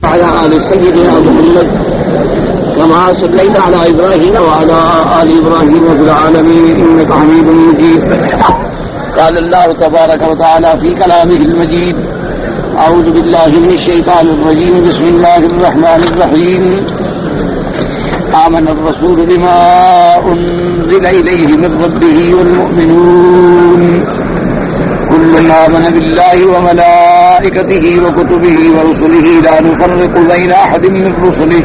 وعلى آل سيدنا محمد كما صليت على إبراهيم وعلى آل إبراهيم في العالمين إنك حميد مجيد. قال الله تبارك وتعالى في كلامه المجيد: أعوذ بالله من الشيطان الرجيم. بسم الله الرحمن الرحيم. آمن الرسول بما أنزل إليه من ربه والمؤمنون كل آمن بالله وملائكته وكتبه ورسله لا نفرق بين أحد من رسله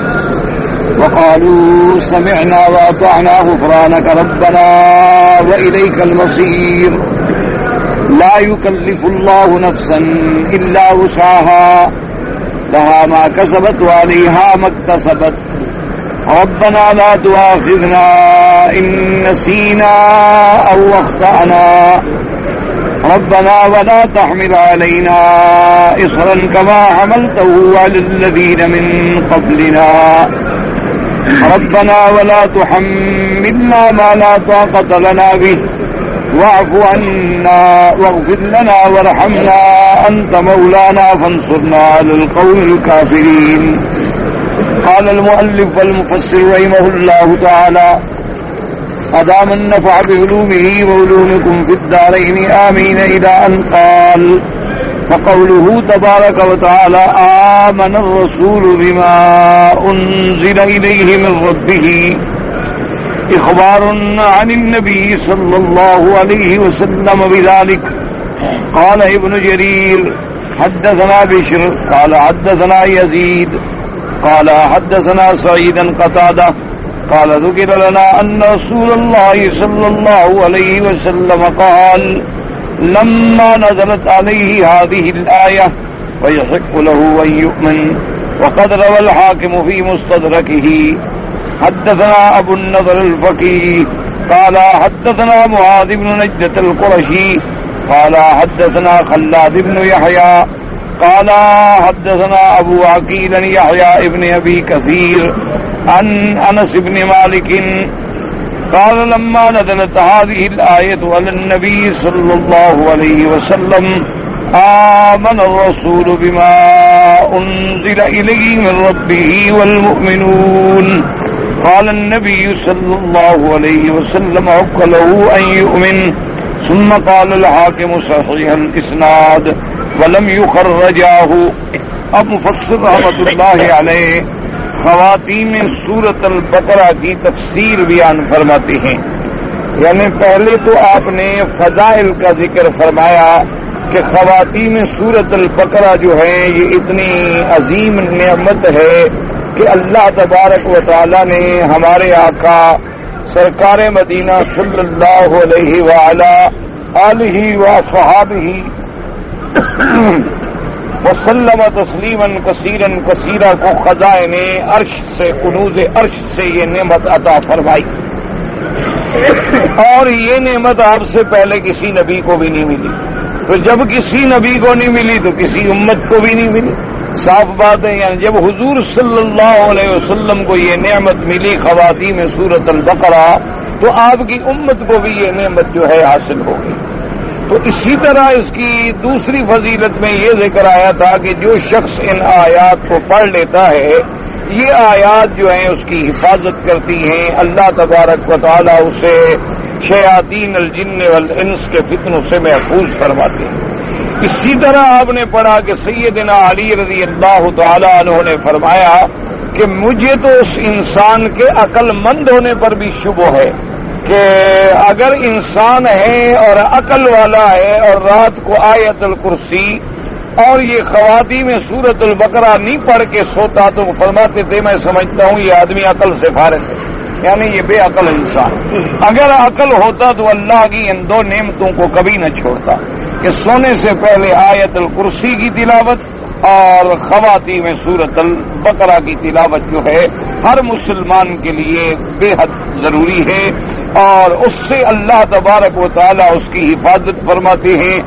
وقالوا سمعنا وأطعنا غفرانك ربنا وإليك المصير. لا يكلف الله نفسا إلا وسعها لها ما كسبت وعليها ما اكتسبت ربنا لا تؤاخذنا إن نسينا أو أخطأنا ربنا ولا تحمل علينا إصرا كما حملته على الذين من قبلنا ربنا ولا تحملنا ما لا طاقة لنا به واعف عنا واغفر لنا وارحمنا أنت مولانا فانصرنا على القوم الكافرين. قال المؤلف والمفسر رحمه الله تعالى: أدام النفع بعلومه وعلومكم في الدارين آمين. إلى أن قال: فقوله تبارك وتعالى آمن الرسول بما أنزل إليه من ربه إخبار عن النبي صلى الله عليه وسلم بذلك. قال ابن جرير: حدثنا بشر قال حدثنا يزيد قال حدثنا سعيدا قتادة قال ذكر لنا أن رسول الله صلى الله عليه وسلم قال: لما نزلت عليه هذه الآية ويحق له أن يؤمن. وقد روى الحاكم في مستدركه. حدثنا أبو النضر الفقيه قال حدثنا معاذ بن نجدة القرشي قال حدثنا خلاد بن يحيى قال حدثنا أبو عقيل يحيى ابن أبي كثير عن أنس بن مالك قال: لما نزلت هذه الآية على النبي صلى الله عليه وسلم آمن الرسول بما أنزل إليه من ربه والمؤمنون. قال النبي صلى الله عليه وسلم: حق له أن يؤمن. ثم قال الحاكم صحيح الإسناد ولم يخرجاه. اب مفسر رحمۃ اللہ علیہ خواتین سورۃ البقرہ کی تفسیر بیان فرماتے ہیں. یعنی پہلے تو آپ نے فضائل کا ذکر فرمایا کہ خواتین سورۃ البقرہ جو ہے یہ اتنی عظیم نعمت ہے کہ اللہ تبارک و تعالی نے ہمارے آقا سرکار مدینہ صلی اللہ علیہ وعلی آلہ وصحابہ وسلم تسلیما کثیرا کثیرا کو خزائن عرش سے کنوز عرش سے یہ نعمت عطا فرمائی. اور یہ نعمت آپ سے پہلے کسی نبی کو بھی نہیں ملی. تو جب کسی نبی کو نہیں ملی تو کسی امت کو بھی نہیں ملی. صاف بات ہے. یعنی جب حضور صلی اللہ علیہ وسلم کو یہ نعمت ملی خواتین میں سورۃ البقرہ تو آپ کی امت کو بھی یہ نعمت جو ہے حاصل ہوگی. تو اسی طرح اس کی دوسری فضیلت میں یہ ذکر آیا تھا کہ جو شخص ان آیات کو پڑھ لیتا ہے یہ آیات جو ہیں اس کی حفاظت کرتی ہیں. اللہ تبارک و تعالی اسے شیاطین الجن والانس کے فتنوں سے محفوظ فرماتے ہیں. اسی طرح آپ نے پڑھا کہ سیدنا علی رضی اللہ تعالی عنہ نے فرمایا کہ مجھے تو اس انسان کے عقل مند ہونے پر بھی شبہ ہے کہ اگر انسان ہے اور عقل والا ہے اور رات کو آیت الکرسی اور یہ خواتین میں سورۃ البقرہ نہیں پڑھ کے سوتا تو فرماتے تھے میں سمجھتا ہوں یہ آدمی عقل سے فارغ ہے. یعنی یہ بے عقل انسان. اگر عقل ہوتا تو اللہ کی ان دو نعمتوں کو کبھی نہ چھوڑتا کہ سونے سے پہلے آیت الکرسی کی تلاوت اور خواتین میں سورۃ البقرہ کی تلاوت جو ہے ہر مسلمان کے لیے بے حد ضروری ہے. اور اس سے اللہ تبارک و تعالی اس کی حفاظت فرماتے ہیں.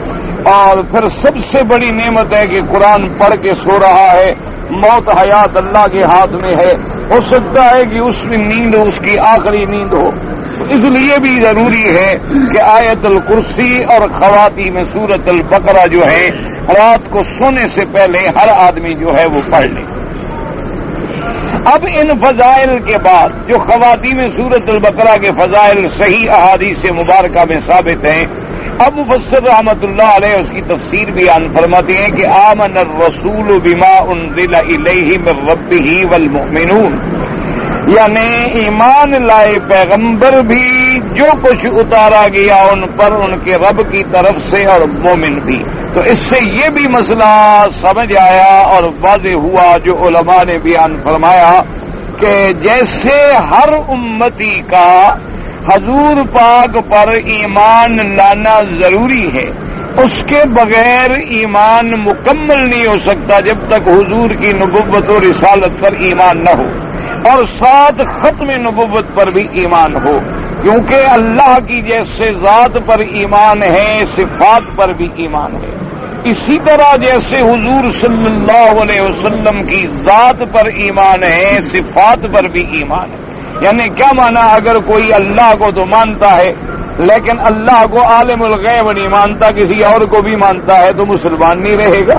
اور پھر سب سے بڑی نعمت ہے کہ قرآن پڑھ کے سو رہا ہے. موت حیات اللہ کے ہاتھ میں ہے. ہو سکتا ہے کہ اس میں نیند اس کی آخری نیند ہو. اس لیے بھی ضروری ہے کہ آیت الکرسی اور خواتین میں سورۃ البقرہ جو ہے رات کو سونے سے پہلے ہر آدمی جو ہے وہ پڑھ لے. اب ان فضائل کے بعد جو خواتین سورۃ البقرہ کے فضائل صحیح احادیث مبارکہ میں ثابت ہیں، اب مفسر رحمۃ اللہ علیہ اس کی تفسیر بیان فرماتے ہیں کہ آمن الرسول بما انزل الیہ من ربہ والمؤمنون، یعنی ایمان لائے پیغمبر بھی جو کچھ اتارا گیا ان پر ان کے رب کی طرف سے، اور مومن بھی۔ تو اس سے یہ بھی مسئلہ سمجھ آیا اور واضح ہوا جو علماء نے بیان فرمایا کہ جیسے ہر امتی کا حضور پاک پر ایمان لانا ضروری ہے، اس کے بغیر ایمان مکمل نہیں ہو سکتا جب تک حضور کی نبوت و رسالت پر ایمان نہ ہو، اور ساتھ ختم نبوت پر بھی ایمان ہو، کیونکہ اللہ کی جیسے ذات پر ایمان ہے صفات پر بھی ایمان ہے، اسی طرح جیسے حضور صلی اللہ علیہ وسلم کی ذات پر ایمان ہے صفات پر بھی ایمان ہے۔ یعنی کیا مانا، اگر کوئی اللہ کو تو مانتا ہے لیکن اللہ کو عالم الغیب نہیں مانتا، کسی اور کو بھی مانتا ہے، تو مسلمان نہیں رہے گا۔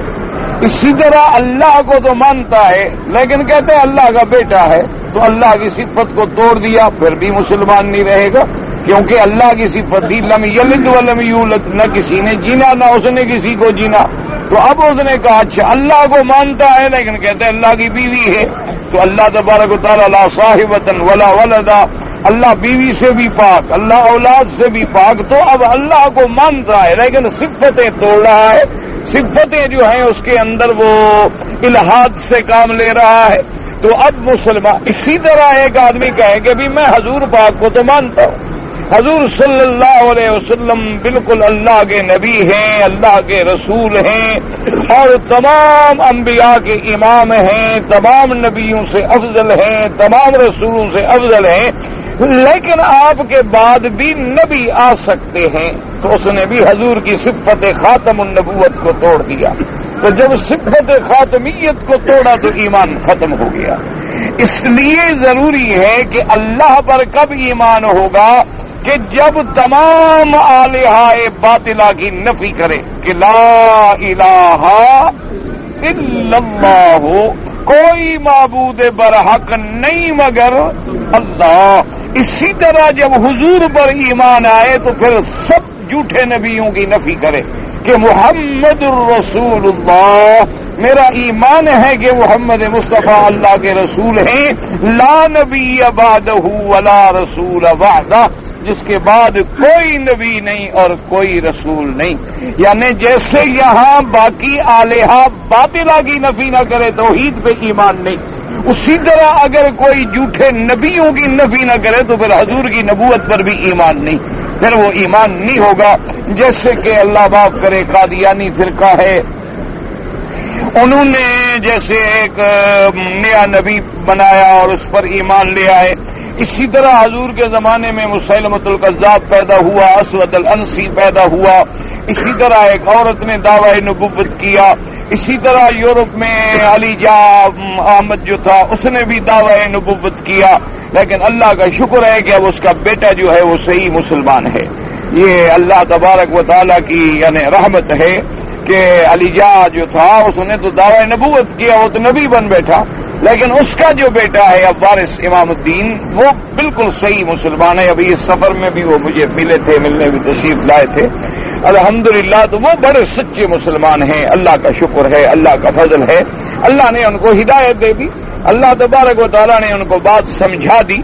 اسی طرح اللہ کو تو مانتا ہے لیکن کہتے ہیں اللہ کا بیٹا ہے، تو اللہ کی صفت کو توڑ دیا، پھر بھی مسلمان نہیں رہے گا، کیونکہ اللہ کی صفت ہی لم یلد ولم یولد، نہ کسی نے جینا نہ اس نے کسی کو جینا۔ تو اب اس نے کہا اچھا اللہ کو مانتا ہے لیکن کہتے ہیں اللہ کی بیوی ہے، تو اللہ تبارک و تعالی لا صاحبۃ ولا ولدا، اللہ بیوی سے بھی پاک، اللہ اولاد سے بھی پاک، تو اب اللہ کو مانتا ہے لیکن صفتیں توڑ رہا ہے، صفتیں جو ہیں اس کے اندر وہ الہاد سے کام لے رہا ہے، تو اب مسلمان۔ اسی طرح ایک آدمی کہے کہ بھی میں حضور پاک کو تو مانتا ہوں، حضور صلی اللہ علیہ وسلم بالکل اللہ کے نبی ہیں، اللہ کے رسول ہیں، اور تمام انبیاء کے امام ہیں، تمام نبیوں سے افضل ہیں، تمام رسولوں سے افضل ہیں، لیکن آپ کے بعد بھی نبی آ سکتے ہیں، تو اس نے بھی حضور کی صفت خاتم النبوت کو توڑ دیا۔ تو جب صفت خاتمیت کو توڑا تو ایمان ختم ہو گیا۔ اس لیے ضروری ہے کہ اللہ پر کب ایمان ہوگا کہ جب تمام آلہہ باطلہ کی نفی کرے کہ لا الہ الا اللہ، کوئی معبود برحق نہیں مگر اللہ۔ اسی طرح جب حضور پر ایمان آئے تو پھر سب جھوٹے نبیوں کی نفی کرے کہ محمد الرسول اللہ، میرا ایمان ہے کہ محمد مصطفیٰ اللہ کے رسول ہیں، لا نبی بعدہ ولا رسول بعدہ، جس کے بعد کوئی نبی نہیں اور کوئی رسول نہیں۔ یعنی جیسے یہاں باقی آلہہ باطلہ کی نفی نہ کرے توحید پہ ایمان نہیں، اسی طرح اگر کوئی جھوٹے نبیوں کی نفی نہ کرے تو پھر حضور کی نبوت پر بھی ایمان نہیں، پھر وہ ایمان نہیں ہوگا۔ جیسے کہ اللہ معاف کرے قادیانی فرقہ ہے، انہوں نے جیسے ایک نیا نبی بنایا اور اس پر ایمان لے آئے، اسی طرح حضور کے زمانے میں مسیلمۃ الکذاب پیدا ہوا، اسود الانسی پیدا ہوا، اسی طرح ایک عورت نے دعوی نبوت کیا، اسی طرح یورپ میں علی جا احمد جو تھا اس نے بھی دعوی نبوت کیا، لیکن اللہ کا شکر ہے کہ اب اس کا بیٹا جو ہے وہ صحیح مسلمان ہے۔ یہ اللہ تبارک و تعالیٰ کی یعنی رحمت ہے کہ علی جا جو تھا اس نے تو دعوی نبوت کیا، وہ تو نبی بن بیٹھا، لیکن اس کا جو بیٹا ہے اب وارث امام الدین وہ بالکل صحیح مسلمان ہے۔ ابھی اس سفر میں بھی وہ مجھے ملے تھے، ملنے بھی تشریف لائے تھے الحمدللہ، تو وہ بڑے سچے مسلمان ہیں، اللہ کا شکر ہے، اللہ کا فضل ہے، اللہ نے ان کو ہدایت دے دی، اللہ تبارک و تعالیٰ نے ان کو بات سمجھا دی۔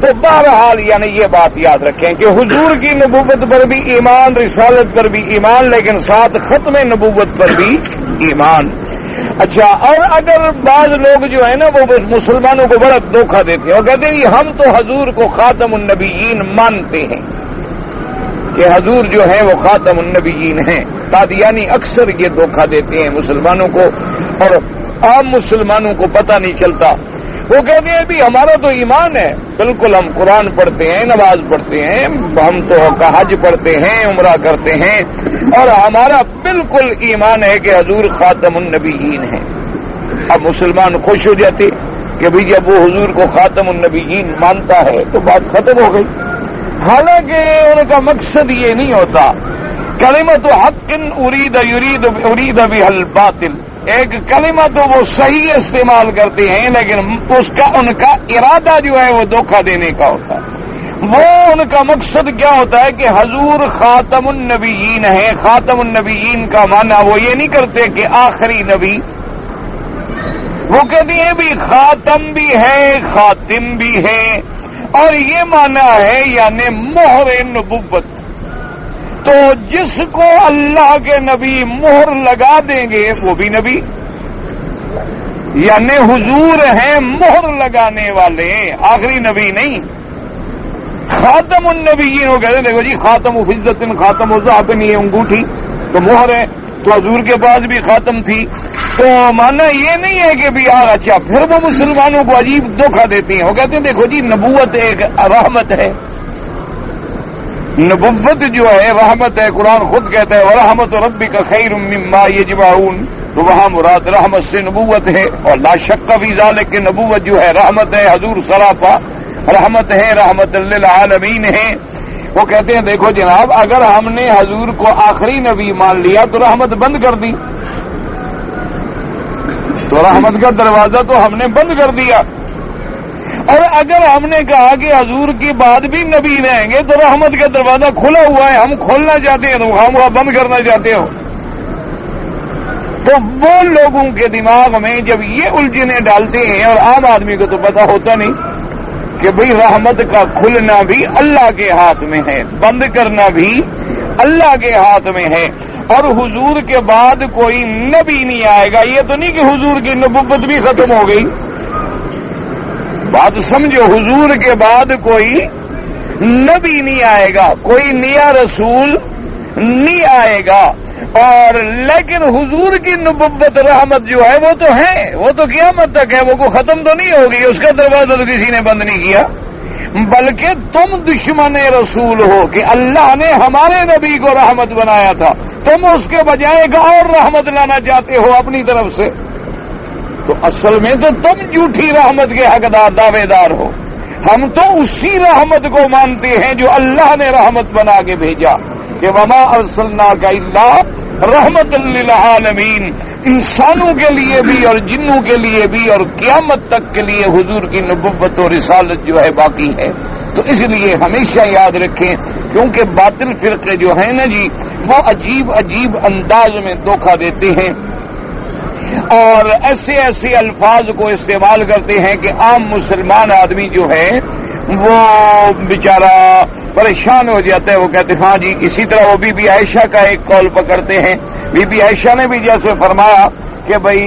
تو بہرحال یعنی یہ بات یاد رکھیں کہ حضور کی نبوت پر بھی ایمان، رسالت پر بھی ایمان، لیکن ساتھ ختم نبوت پر بھی ایمان۔ اچھا، اور اگر بعض لوگ جو ہے نا وہ مسلمانوں کو بڑا دھوکہ دیتے ہیں اور کہتے ہیں ہم تو حضور کو خاتم النبیین مانتے ہیں، کہ حضور جو ہے وہ خاتم النبیین ہیں۔ قادیانی اکثر یہ دھوکہ دیتے ہیں مسلمانوں کو، اور عام مسلمانوں کو پتہ نہیں چلتا۔ وہ کہتے ہیں بھی ہمارا تو ایمان ہے، بالکل ہم قرآن پڑھتے ہیں، نماز پڑھتے ہیں، ہم تو حج پڑھتے ہیں، عمرہ کرتے ہیں، اور ہمارا بالکل ایمان ہے کہ حضور خاتم النبیین ہیں۔ اب مسلمان خوش ہو جاتے کہ بھئی جب وہ حضور کو خاتم النبیین مانتا ہے تو بات ختم ہو گئی۔ حالانکہ ان کا مقصد یہ نہیں ہوتا۔ کلمۃ حق ارید بها الباطل، ایک کلمہ تو وہ صحیح استعمال کرتے ہیں لیکن ان کا ارادہ جو ہے وہ دھوکہ دینے کا ہوتا ہے. وہ ان کا مقصد کیا ہوتا ہے کہ حضور خاتم النبیین ہے. خاتم النبیین کا معنی وہ یہ نہیں کرتے کہ آخری نبی، وہ کہتے ہیں بھی خاتم بھی ہے خاتم بھی ہے، اور یہ معنی ہے یعنی مہر نبوت. تو جس کو اللہ کے نبی مہر لگا دیں گے وہ بھی نبی، یعنی حضور ہیں مہر لگانے والے، آخری نبی نہیں. خاتم النبیین وہ کہتے ہیں دیکھو جی خاتم فضت خاتم ذہب نہیں ہے انگوٹھی تو مہر ہے، تو حضور کے پاس بھی خاتم تھی. تو مانا یہ نہیں ہے کہ بھی اچھا پھر وہ مسلمانوں کو عجیب دھوکہ دیتے ہیں. وہ کہتے ہیں دیکھو جی نبوت ایک رحمت ہے، نبوت جو ہے رحمت ہے. قرآن خود کہتا ہے وَرَحْمَتُ رَبِّكَ خَيْرٌ مِّمَّا يَجْمَعُونَ، تو وہاں مراد رحمت سے نبوت ہے. اور لا شک فی ذالک کہ نبوت جو ہے رحمت ہے، حضور سراپا رحمت ہے، رحمت للعالمین ہے. وہ کہتے ہیں دیکھو جناب اگر ہم نے حضور کو آخری نبی مان لیا تو رحمت بند کر دی، تو رحمت کا دروازہ تو ہم نے بند کر دیا. اور اگر ہم نے کہا کہ حضور کے بعد بھی نبی رہیں گے تو رحمت کا دروازہ کھلا ہوا ہے، ہم کھولنا چاہتے ہیں تو ہم وہ بند کرنا چاہتے ہو. تو وہ لوگوں کے دماغ میں جب یہ الجھنیں ڈالتے ہیں، اور عام آدمی کو تو پتا ہوتا نہیں کہ بھئی رحمت کا کھلنا بھی اللہ کے ہاتھ میں ہے، بند کرنا بھی اللہ کے ہاتھ میں ہے. اور حضور کے بعد کوئی نبی نہیں آئے گا. یہ تو نہیں کہ حضور کی نبوت بھی ختم ہو گئی، بات سمجھو، حضور کے بعد کوئی نبی نہیں آئے گا، کوئی نیا رسول نہیں آئے گا. اور لیکن حضور کی نبوت رحمت جو ہے وہ تو ہے، وہ تو قیامت تک ہے، وہ کو ختم تو نہیں ہوگی، اس کا دروازہ تو کسی نے بند نہیں کیا. بلکہ تم دشمن رسول ہو کہ اللہ نے ہمارے نبی کو رحمت بنایا تھا، تم اس کے بجائے ایک اور رحمت لانا چاہتے ہو اپنی طرف سے. تو اصل میں تو تم جھوٹی رحمت کے حقدار دعوے دار ہو. ہم تو اسی رحمت کو مانتے ہیں جو اللہ نے رحمت بنا کے بھیجا کہ وما ارسلناک الا رحمت للعالمین، انسانوں کے لیے بھی اور جنوں کے لیے بھی اور قیامت تک کے لیے حضور کی نبوت اور رسالت جو ہے باقی ہے. تو اس لیے ہمیشہ یاد رکھیں کیونکہ باطل فرقے جو ہیں نا جی وہ عجیب عجیب انداز میں دھوکہ دیتے ہیں اور ایسے ایسے الفاظ کو استعمال کرتے ہیں کہ عام مسلمان آدمی جو ہے وہ بیچارہ پریشان ہو جاتا ہے. وہ کہتے ہیں ہاں جی. اسی طرح وہ بی بی عائشہ کا ایک قول پکڑتے ہیں. بی بی عائشہ نے بھی جیسے فرمایا کہ بھئی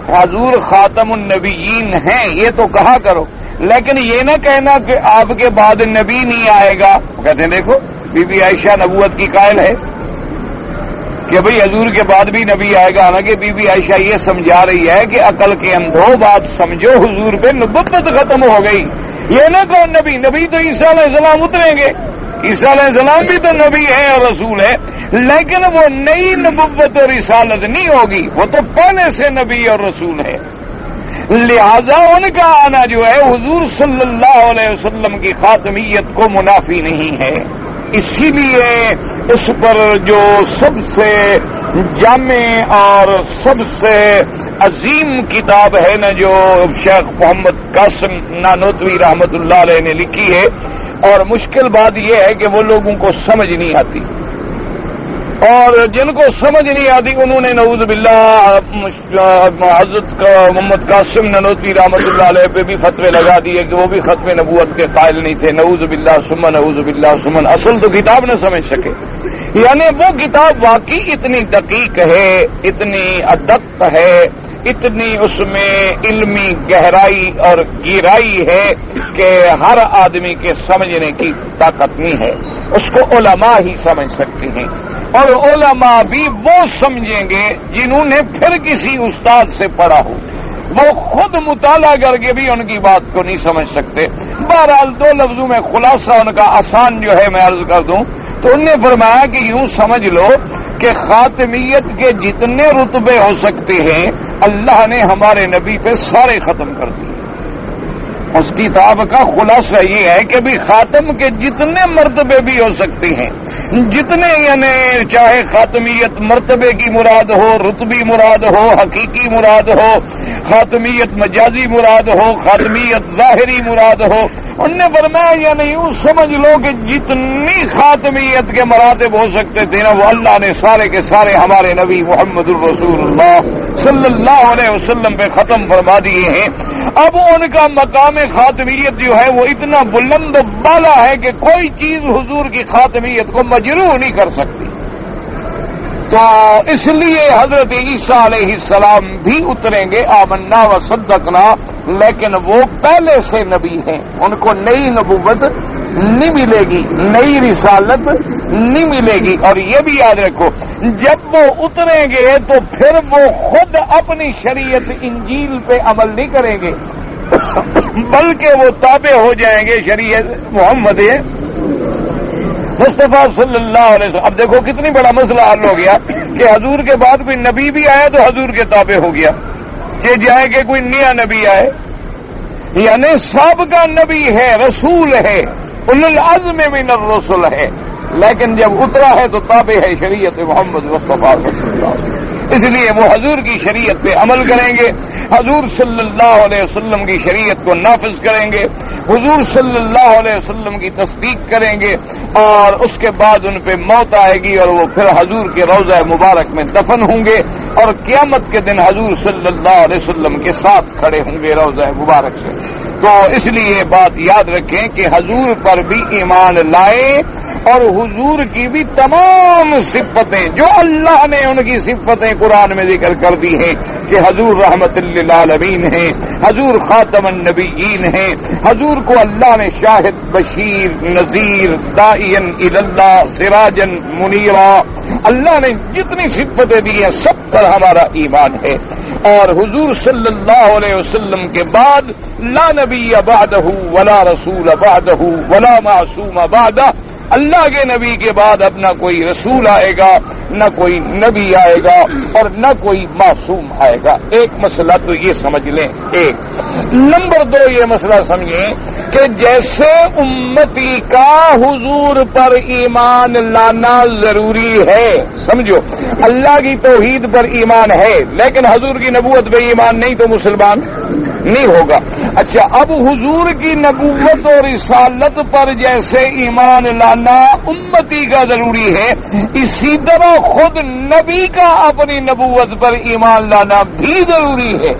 حضور خاتم النبیین ہیں یہ تو کہا کرو، لیکن یہ نہ کہنا کہ آپ کے بعد نبی نہیں آئے گا. وہ کہتے ہیں دیکھو بی بی عائشہ نبوت کی قائل ہے کہ بھئی حضور کے بعد بھی نبی آئے گا. حالانکہ بی بی عائشہ یہ سمجھا رہی ہے کہ عقل کے اندھو بات سمجھو، حضور پہ نبوت ختم ہو گئی. یہ نہ کہو نبی تو عیسیٰ علیہ السلام اتریں گے، عیسیٰ علیہ السلام بھی تو نبی ہے اور رسول ہے، لیکن وہ نئی نبوت اور رسالت نہیں ہوگی، وہ تو پہلے سے نبی اور رسول ہے. لہذا ان کا آنا جو ہے حضور صلی اللہ علیہ وسلم کی خاتمیت کو منافی نہیں ہے. اسی لیے اس پر جو سب سے جامع اور سب سے عظیم کتاب ہے نا جو شیخ محمد قاسم نانوتوی رحمت اللہ علیہ نے لکھی ہے، اور مشکل بات یہ ہے کہ وہ لوگوں کو سمجھ نہیں آتی، اور جن کو سمجھ نہیں آتی انہوں نے نعوذ باللہ حضرت محمد قاسم نانوتوی رحمت اللہ علیہ پہ بھی فتوے لگا دیے کہ وہ بھی ختم نبوت کے قائل نہیں تھے. نعوذ باللہ ثم نعوذ باللہ ثم. اصل تو کتاب نہ سمجھ سکے. یعنی وہ کتاب واقعی اتنی دقیق ہے، اتنی ادق ہے، اتنی اس میں علمی گہرائی اور گہرائی ہے کہ ہر آدمی کے سمجھنے کی طاقت نہیں ہے. اس کو علماء ہی سمجھ سکتے ہیں، اور علماء بھی وہ سمجھیں گے جنہوں نے پھر کسی استاد سے پڑھا ہو. وہ خود مطالعہ کر کے بھی ان کی بات کو نہیں سمجھ سکتے. بہرحال دو لفظوں میں خلاصہ ان کا آسان جو ہے میں عرض کر دوں تو انہوں نے فرمایا کہ یوں سمجھ لو کہ خاتمیت کے جتنے رتبے ہو سکتے ہیں اللہ نے ہمارے نبی پہ سارے ختم کر دیے. اس کتاب کا خلاصہ یہ ہے کہ بھی خاتم کے جتنے مرتبے بھی ہو سکتے ہیں، جتنے یعنی چاہے خاتمیت مرتبے کی مراد ہو، رتبی مراد ہو، حقیقی مراد ہو، خاتمیت مجازی مراد ہو، خاتمیت ظاہری مراد ہو، انہوں نے فرمایا یعنی یوں سمجھ لو کہ جتنی خاتمیت کے مراتب ہو سکتے تھے نا وہ اللہ نے سارے کے سارے ہمارے نبی محمد الرسول اللہ صلی اللہ علیہ وسلم پہ ختم فرما دیے ہیں۔ اب ان کا مقام خاتمیت جو ہے وہ اتنا بلند بالا ہے کہ کوئی چیز حضور کی خاتمیت کو مجروح نہیں کر سکتی، تو اس لیے حضرت عیسیٰ علیہ السلام بھی اتریں گے آمنا و صدقنا، لیکن وہ پہلے سے نبی ہیں، ان کو نئی نبوت نہیں ملے گی، نئی رسالت نہیں ملے گی۔ اور یہ بھی یاد رکھو جب وہ اتریں گے تو پھر وہ خود اپنی شریعت انجیل پہ عمل نہیں کریں گے بلکہ وہ تابع ہو جائیں گے شریعت محمد مصطفیٰ صلی اللہ علیہ وسلم۔ اب دیکھو کتنی بڑا مسئلہ حل ہو گیا کہ حضور کے بعد کوئی نبی بھی آیا تو حضور کے تابع ہو گیا، کہ جائے کہ کوئی نیا نبی آئے، یعنی سابقہ نبی ہے، رسول ہے، اولو العزم من الرسل ہے، لیکن جب اترا ہے تو تابع ہے شریعت محمد مصطفیٰ صلی اللہ علیہ وسلم۔ اس لیے وہ حضور کی شریعت پہ عمل کریں گے، حضور صلی اللہ علیہ وسلم کی شریعت کو نافذ کریں گے، حضور صلی اللہ علیہ وسلم کی تصدیق کریں گے، اور اس کے بعد ان پہ موت آئے گی اور وہ پھر حضور کے روضہ مبارک میں دفن ہوں گے، اور قیامت کے دن حضور صلی اللہ علیہ وسلم کے ساتھ کھڑے ہوں گے روضہ مبارک سے۔ تو اس لیے بات یاد رکھیں کہ حضور پر بھی ایمان لائے، اور حضور کی بھی تمام صفتیں جو اللہ نے ان کی صفتیں قرآن میں ذکر کر دی ہیں کہ حضور رحمت للعالمین ہیں، حضور خاتم النبیین ہیں، حضور کو اللہ نے شاہد بشیر نذیر داعین الی اللہ سراجا منیرا، اللہ نے جتنی صفتیں دی ہیں سب پر ہمارا ایمان ہے۔ اور حضور صلی اللہ علیہ وسلم کے بعد لا نبی بعدہ ولا رسول بعدہ ولا معصوم بعدہ، اللہ کے نبی کے بعد اب نہ کوئی رسول آئے گا، نہ کوئی نبی آئے گا، اور نہ کوئی معصوم آئے گا۔ ایک مسئلہ تو یہ سمجھ لیں۔ ایک نمبر دو یہ مسئلہ سمجھیں کہ جیسے امتی کا حضور پر ایمان لانا ضروری ہے، سمجھو اللہ کی توحید پر ایمان ہے لیکن حضور کی نبوت پہ ایمان نہیں تو مسلمان نہیں ہوگا۔ اچھا، اب حضور کی نبوت اور رسالت پر جیسے ایمان لانا امتی کا ضروری ہے، اسی طرح خود نبی کا اپنی نبوت پر ایمان لانا بھی ضروری ہے،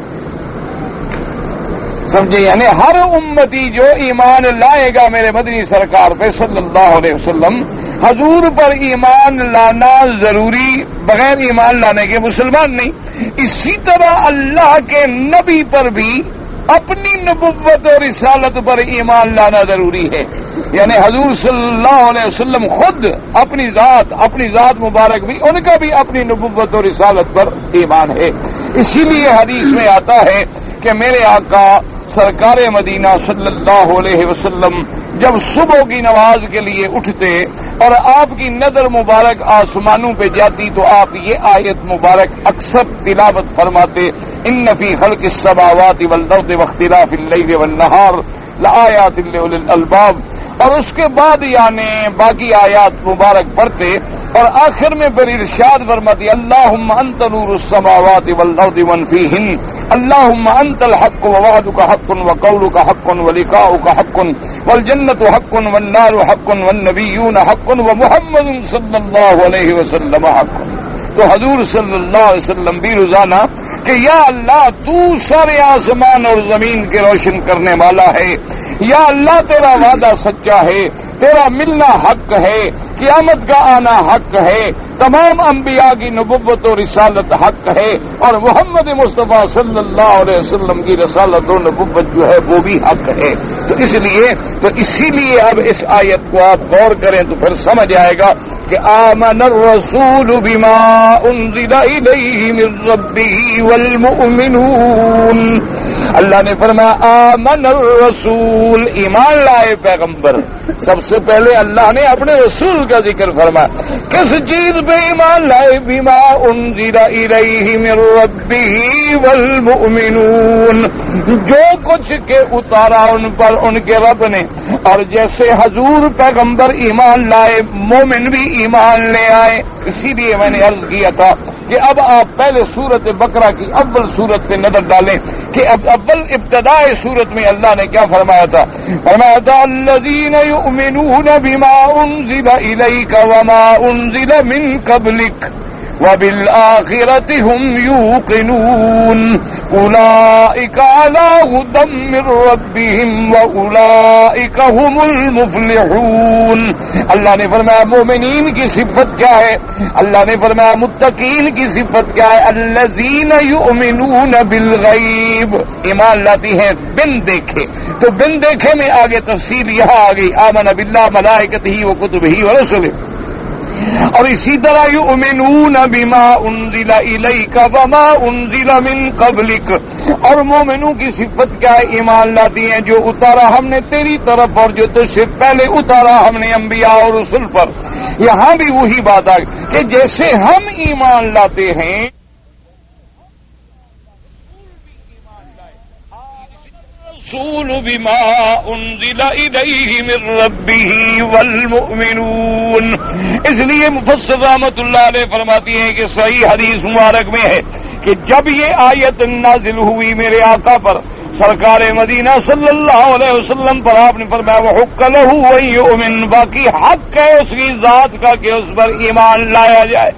سمجھے؟ یعنی ہر امتی جو ایمان لائے گا میرے مدنی سرکار پہ صلی اللہ علیہ وسلم، حضور پر ایمان لانا ضروری، بغیر ایمان لانے کے مسلمان نہیں۔ اسی طرح اللہ کے نبی پر بھی اپنی نبوت اور رسالت پر ایمان لانا ضروری ہے، یعنی حضور صلی اللہ علیہ وسلم خود اپنی ذات مبارک بھی، ان کا بھی اپنی نبوت اور رسالت پر ایمان ہے۔ اسی لیے حدیث میں آتا ہے کہ میرے آقا سرکار مدینہ صلی اللہ علیہ وسلم جب صبح کی نماز کے لیے اٹھتے اور آپ کی نظر مبارک آسمانوں پہ جاتی تو آپ یہ آیت مبارک اکثر تلاوت فرماتے، ان فی خلق السماوات والارض واختلاف اللیل والنہار لآیات لأولی الالباب، اور اس کے بعد یعنی باقی آیات مبارک پڑھتے اور آخر میں پھر ارشاد فرماتی اللہم انت نور السماوات والارض ومن فیہن، اللہم انت الحق ووعدک حق وقولک حق ولقاؤک حق والجنت حق والنار حق والنبیون حق ومحمد صلی اللہ علیہ وسلم حق۔ تو حضور صلی اللہ علیہ وسلم بھی روزانہ کہ یا اللہ تو سارے آسمان اور زمین کے روشن کرنے والا ہے، یا اللہ تیرا وعدہ سچا ہے، تیرا ملنا حق ہے، قیامت کا آنا حق ہے، تمام انبیاء کی نبوت و رسالت حق ہے، اور محمد مصطفیٰ صلی اللہ علیہ وسلم کی رسالت و نبوت جو ہے وہ بھی حق ہے۔ تو اسی لیے اب اس آیت کو آپ غور کریں تو پھر سمجھ آئے گا کہ آمن الرسول بما انزل الیہ من ربہ والمؤمنون، اللہ نے فرمایا آمن الرسول، ایمان لائے پیغمبر. سب سے پہلے اللہ نے اپنے رسول کا ذکر فرمایا. کس چیز پہ ایمان لائے؟ بما انزل الیہ من ربہ والمؤمنون، جو کچھ کے اتارا ان پر ان کے رب نے. اور جیسے حضور پیغمبر ایمان لائے، مومن بھی ایمان لے آئے. اسی لیے میں نے عرض کیا تھا کہ اب آپ پہلے سورت بقرہ کی اول سورت پہ نظر ڈالیں کہ اب اول ابتدائی سورت میں اللہ نے کیا فرمایا تھا. فرمایا تھا الذین یؤمنون بما انزل الیک وما انزل من قبلک وبالآخرۃ هم یوقنون اولئک علی ھدی من ربہم واولئک هم المفلحون. اللہ نے فرمایا مومنین کی صفت کیا ہے؟ اللہ نے فرمایا متقین کی صفت کیا ہے؟ الذین یؤمنون بالغیب، ایمان لاتی ہیں بن دیکھے. تو بن دیکھے میں آگے تفصیل یہاں آ گئی، آمن باللہ ملائکتہ وکتبہ ورسلہ. اور اسی طرح یؤمنون بما انزل الیک وما انزل من قبلک، اور مومنوں کی صفت کیا ہے؟ ایمان لاتی ہیں جو اتارا ہم نے تیری طرف اور جو تجھ سے پہلے اتارا ہم نے انبیاء اور رسل پر. یہاں بھی وہی بات آ گئی کہ جیسے ہم ایمان لاتے ہیں رسول بما انزل الیہ من ربہ والمؤمنون. اس لیے مفسر رحمۃ اللہ علیہ فرماتی ہیں کہ صحیح حدیث مبارک میں ہے کہ جب یہ آیت نازل ہوئی میرے آقا پر سرکار مدینہ صلی اللہ علیہ وسلم پر، آپ نے فرمایا وحق لہ ان یؤمن، باقی حق ہے اس کی ذات کا کہ اس پر ایمان لایا جائے.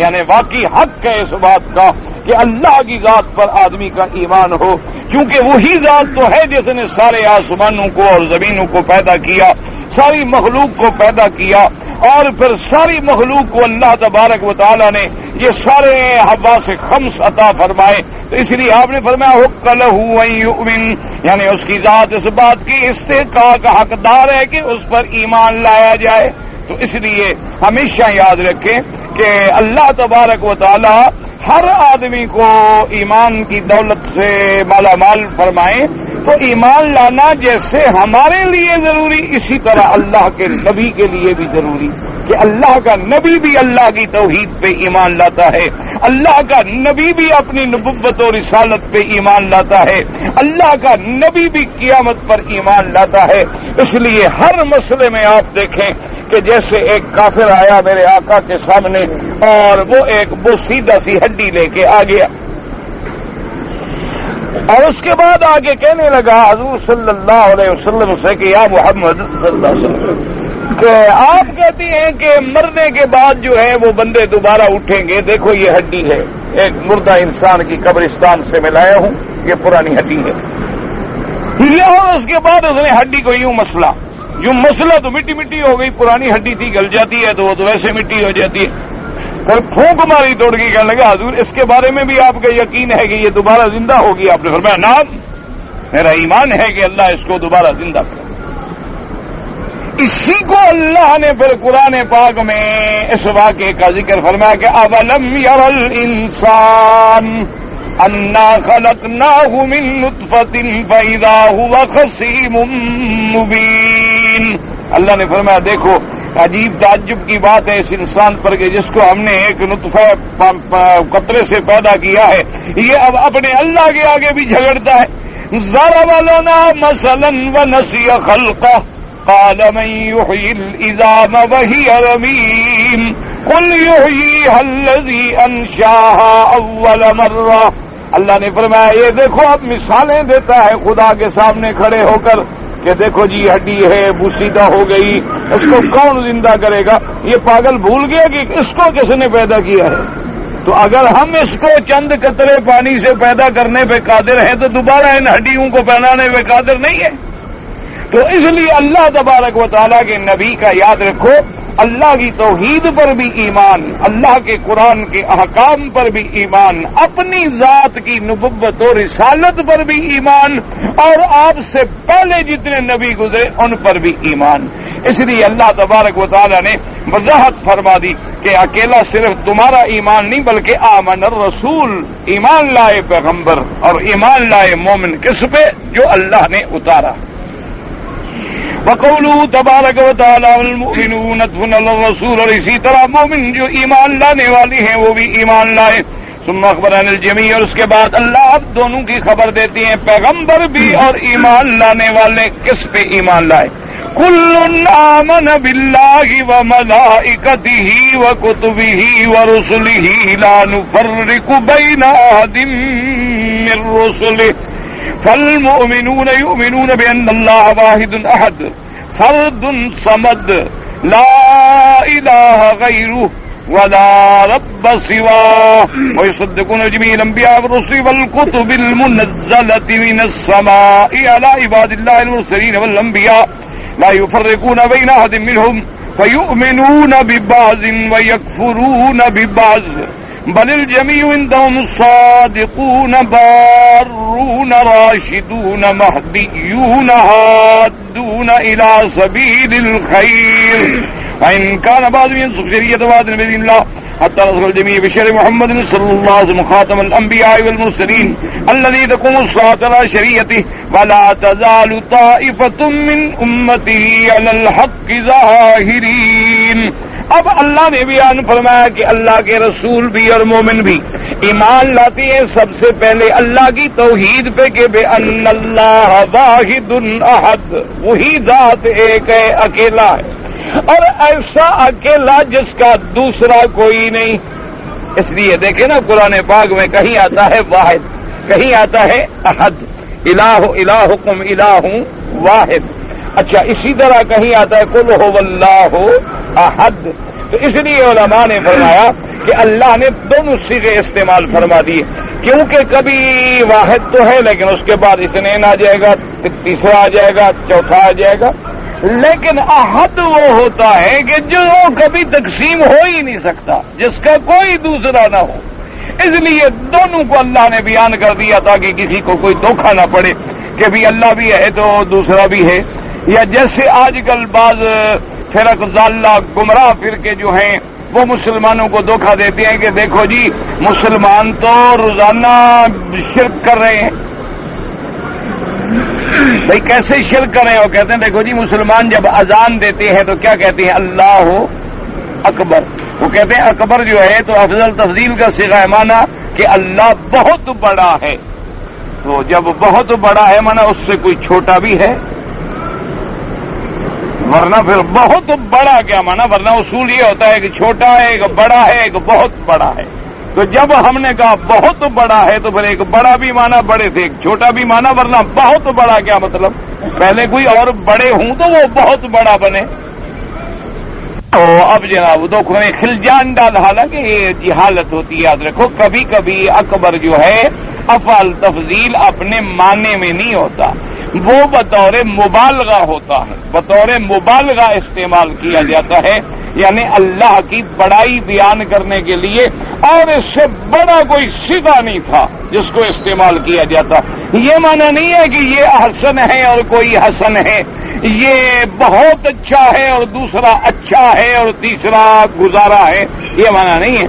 یعنی واقعی حق ہے اس بات کا کہ اللہ کی ذات پر آدمی کا ایمان ہو، کیونکہ وہی ذات تو ہے جس نے سارے آسمانوں کو اور زمینوں کو پیدا کیا، ساری مخلوق کو پیدا کیا، اور پھر ساری مخلوق کو اللہ تبارک و تعالی نے یہ سارے حواس خمس عطا فرمائے. تو اس لیے آپ نے فرمایا حق لہ ان یؤمن، یعنی اس کی ذات اس بات کی استحقاق کا حقدار ہے کہ اس پر ایمان لایا جائے. تو اس لیے ہمیشہ یاد رکھیں کہ اللہ تبارک و تعالی ہر آدمی کو ایمان کی دولت سے مالا مال فرمائیں. تو ایمان لانا جیسے ہمارے لیے ضروری، اسی طرح اللہ کے نبی کے لیے بھی ضروری کہ اللہ کا نبی بھی اللہ کی توحید پہ ایمان لاتا ہے، اللہ کا نبی بھی اپنی نبوت و رسالت پہ ایمان لاتا ہے، اللہ کا نبی بھی قیامت پر ایمان لاتا ہے. اس لیے ہر مسئلے میں آپ دیکھیں کہ جیسے ایک کافر آیا میرے آقا کے سامنے اور وہ سیدھا سی ہڈی لے کے آ گیا، اور اس کے بعد آگے کہنے لگا حضور صلی اللہ علیہ وسلم سے کہ یا محمد صلی اللہ علیہ وسلم کہ آپ کہتی ہیں کہ مرنے کے بعد جو ہے وہ بندے دوبارہ اٹھیں گے. دیکھو یہ ہڈی ہے، ایک مردہ انسان کی قبرستان سے میں لایا ہوں، یہ پرانی ہڈی ہے. اور اس کے بعد اس نے ہڈی کو یوں مسئلہ تو مٹی مٹی ہو گئی، پرانی ہڈی تھی گل جاتی ہے تو وہ تو ویسے مٹی ہو جاتی ہے. پھر پھونک ماری توڑ کے کہنے لگا حضور اس کے بارے میں بھی آپ کا یقین ہے کہ یہ دوبارہ زندہ ہوگی؟ آپ نے فرمایا نعم، میرا ایمان ہے کہ اللہ اس کو دوبارہ زندہ کرے. اسی کو اللہ نے پھر قرآن پاک میں اس واقعے کا ذکر فرمایا کہ اولم یر الانسان انا خلقناہ من نطفۃ فاذا هو خصیم مبین. اللہ نے فرمایا دیکھو عجیب تعجب کی بات ہے اس انسان پر کہ جس کو ہم نے ایک نطفہ قطرے سے پیدا کیا ہے، یہ اب اپنے اللہ کے آگے بھی جھگڑتا ہے. ضرب لنا مثلا ونسی خلقہ قال من يحيي العظام وهي رميم قل يحييها الذي انشاها اول مرة. اللہ نے فرمایا یہ دیکھو اب مثالیں دیتا ہے خدا کے سامنے کھڑے ہو کر کہ دیکھو جی ہڈی ہے بوسیدہ ہو گئی، اس کو کون زندہ کرے گا؟ یہ پاگل بھول گیا کہ اس کو کس نے پیدا کیا ہے. تو اگر ہم اس کو چند قطرے پانی سے پیدا کرنے پہ قادر ہیں تو دوبارہ ان ہڈیوں کو پہنانے پہ قادر نہیں ہے. تو اس لیے اللہ تبارک و تعالیٰ کے نبی کا یاد رکھو، اللہ کی توحید پر بھی ایمان، اللہ کے قرآن کے احکام پر بھی ایمان، اپنی ذات کی نبوت و رسالت پر بھی ایمان، اور آپ سے پہلے جتنے نبی گزرے ان پر بھی ایمان. اس لیے اللہ تبارک و تعالیٰ نے وضاحت فرما دی کہ اکیلا صرف تمہارا ایمان نہیں بلکہ آمن الرسول، ایمان لائے پیغمبر اور ایمان لائے مومن کس پہ؟ جو اللہ نے اتارا۔ وقوله تبارک و تعالی والمؤمنون ادفن الرسول، اور اسی طرح مومن جو ایمان لانے والی ہیں وہ بھی ایمان لائے۔ ثم اخبر عن الجمیع، اور اس کے بعد اللہ اب دونوں کی خبر دیتی ہیں، پیغمبر بھی اور ایمان لانے والے کس پہ ایمان لائے۔ کل آمن باللہ وملائکتہ وکتبہ ورسلہ لا نفرق بین احد من رسلہ، فالمؤمنون یؤمنون بأن اللہ واحد احد فرد صمد لا الہ غیرہ ولا رب سواه ويصدقون جميع الانبياء والرسل والكتب المنزلة من السماء على عباد الله المرسلين والانبياء لا يفرقون بين احد منهم فيؤمنون ببعض ويكفرون ببعض بل الجميع عندهم الصادقون بارون راشدون مهديون هادون الى سبيل الخير وإن كان بعض ينسخ شريعة بعض بإذن الله حتى نصر الجميع بشرع محمد صلى الله عليه وسلم خاتم الأنبياء والمرسلين الذي تقوم الصلاة على شريعته ولا تزال طائفة من أمته على الحق ظاهرين۔ اب اللہ نے بیان فرمایا کہ اللہ کے رسول بھی اور مومن بھی ایمان لاتے ہیں سب سے پہلے اللہ کی توحید پہ کہ بأن اللہ واحد احد، وہی ذات ایک ہے، اکیلا ہے، اور ایسا اکیلا جس کا دوسرا کوئی نہیں۔ اس لیے دیکھیں نا قرآن پاک میں کہیں آتا ہے واحد، کہیں آتا ہے احد، الہکم الہ واحد۔ اچھا اسی طرح کہیں آتا ہے قل هو اللہ احد۔ تو اس لیے علماء نے فرمایا کہ اللہ نے دونوں صیغے استعمال فرما دیے، کیونکہ کبھی واحد تو ہے لیکن اس کے بعد اثنین آ جائے گا، تیسرا آ جائے گا، چوتھا آ جائے گا، لیکن احد وہ ہوتا ہے کہ جو کبھی تقسیم ہو ہی نہیں سکتا، جس کا کوئی دوسرا نہ ہو۔ اس لیے دونوں کو اللہ نے بیان کر دیا تاکہ کسی کو کوئی دھوکہ نہ پڑے کہ بھی اللہ بھی ہے تو دوسرا بھی ہے، یا جیسے آج کل بعض فرق ضالہ گمراہ فرقے جو ہیں وہ مسلمانوں کو دھوکہ دیتے ہیں کہ دیکھو جی مسلمان تو روزانہ شرک کر رہے ہیں۔ بھائی کیسے شرک کر رہے ہیں؟ وہ کہتے ہیں دیکھو جی مسلمان جب اذان دیتے ہیں تو کیا کہتے ہیں؟ اللہ اکبر۔ وہ کہتے ہیں اکبر جو ہے تو افضل تفضیل کا صیغہ ہے، مانا کہ اللہ بہت بڑا ہے۔ تو جب بہت بڑا ہے مانا اس سے کوئی چھوٹا بھی ہے، ورنہ پھر بہت بڑا کیا مانا؟ ورنہ اصول یہ ہوتا ہے کہ چھوٹا ہے، ایک بڑا ہے، ایک بہت بڑا ہے۔ تو جب ہم نے کہا بہت بڑا ہے تو پھر ایک بڑا بھی مانا بڑے تھے، ایک چھوٹا بھی مانا، ورنہ بہت بڑا کیا مطلب؟ پہلے کوئی اور بڑے ہوں تو وہ بہت بڑا بنے۔ تو اب جناب دیکھو خلجان ڈال، حالانکہ یہ جہالت ہوتی ہے، یاد رکھو کبھی کبھی اکبر جو ہے افعال تفضیل اپنے معنی میں نہیں ہوتا، وہ بطور مبالغہ ہوتا ہے، بطور مبالغہ استعمال کیا جاتا ہے، یعنی اللہ کی بڑائی بیان کرنے کے لیے، اور اس سے بڑا کوئی صیغہ نہیں تھا جس کو استعمال کیا جاتا۔ یہ معنی نہیں ہے کہ یہ حسن ہے اور کوئی حسن ہے، یہ بہت اچھا ہے اور دوسرا اچھا ہے اور تیسرا گزارا ہے، یہ معنی نہیں ہے،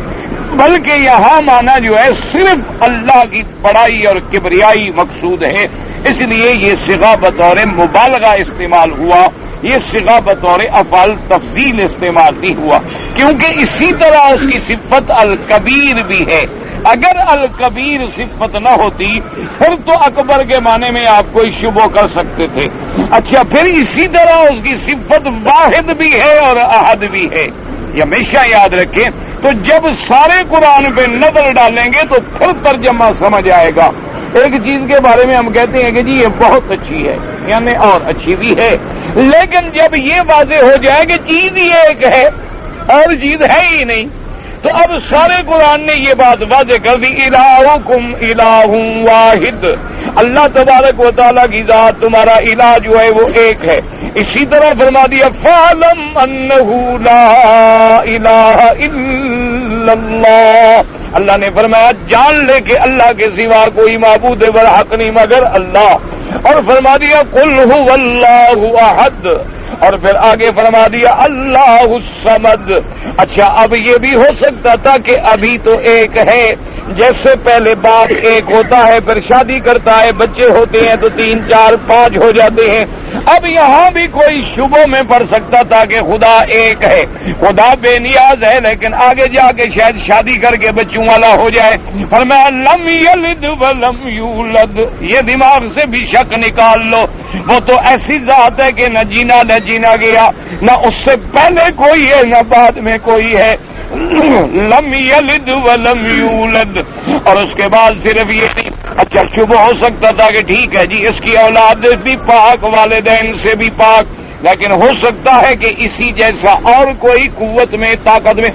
بلکہ یہاں معنی جو ہے صرف اللہ کی بڑائی اور کبریائی مقصود ہے۔ اس لیے یہ صیغہ بطور مبالغہ استعمال ہوا، یہ صیغہ بطور افعال تفضیل استعمال نہیں ہوا، کیونکہ اسی طرح اس کی صفت الکبیر بھی ہے۔ اگر الکبیر صفت نہ ہوتی پھر تو اکبر کے معنی میں آپ کوئی شبہ کر سکتے تھے۔ اچھا پھر اسی طرح اس کی صفت واحد بھی ہے اور احد بھی ہے، یہ ہمیشہ یاد رکھیں۔ تو جب سارے قرآن پہ نظر ڈالیں گے تو پھر ترجمہ سمجھ آئے گا۔ ایک چیز کے بارے میں ہم کہتے ہیں کہ جی یہ بہت اچھی ہے، یعنی اور اچھی بھی ہے، لیکن جب یہ واضح ہو جائے کہ چیز ہی ایک ہے اور چیز ہے ہی نہیں، تو اب سارے قرآن نے یہ بات واضح کر دی، الہکم الہ واحد، اللہ تبارک و تعالیٰ کی ذات تمہارا الہ جو ہے وہ ایک ہے۔ اسی طرح فرما دیا فَاعْلَمْ أَنَّهُ لَا إِلَٰهَ إِلَّا اللَّهُ، اللہ نے فرمایا جان لے کہ اللہ کے سوا کوئی معبود برحق نہیں مگر اللہ، اور فرما دیا قُلْ هُوَ اللَّهُ أَحَدٌ، اور پھر آگے فرما دیا اللہ الصمد. اچھا اب یہ بھی ہو سکتا تھا کہ ابھی تو ایک ہے، جیسے پہلے باپ ایک ہوتا ہے پھر شادی کرتا ہے بچے ہوتے ہیں تو 3 4 5 ہو جاتے ہیں. اب یہاں بھی کوئی شبوں میں پڑ سکتا تھا کہ خدا ایک ہے، خدا بے نیاز ہے، لیکن آگے جا کے شاید شادی کر کے بچوں والا ہو جائے. فرمایا لم یلد ولم یولد. یہ دماغ سے بھی شک نکال لو، وہ تو ایسی ذات ہے کہ نہ جینا گیا، نہ اس سے پہلے کوئی ہے نہ بعد میں کوئی ہے. لم یلد ولم یولد. اور اس کے بعد صرف یہ نہیں، اچھا شبہ ہو سکتا تھا کہ ٹھیک ہے جی اس کی اولاد بھی پاک، والدین سے بھی پاک، لیکن ہو سکتا ہے کہ اسی جیسا اور کوئی قوت میں طاقت میں.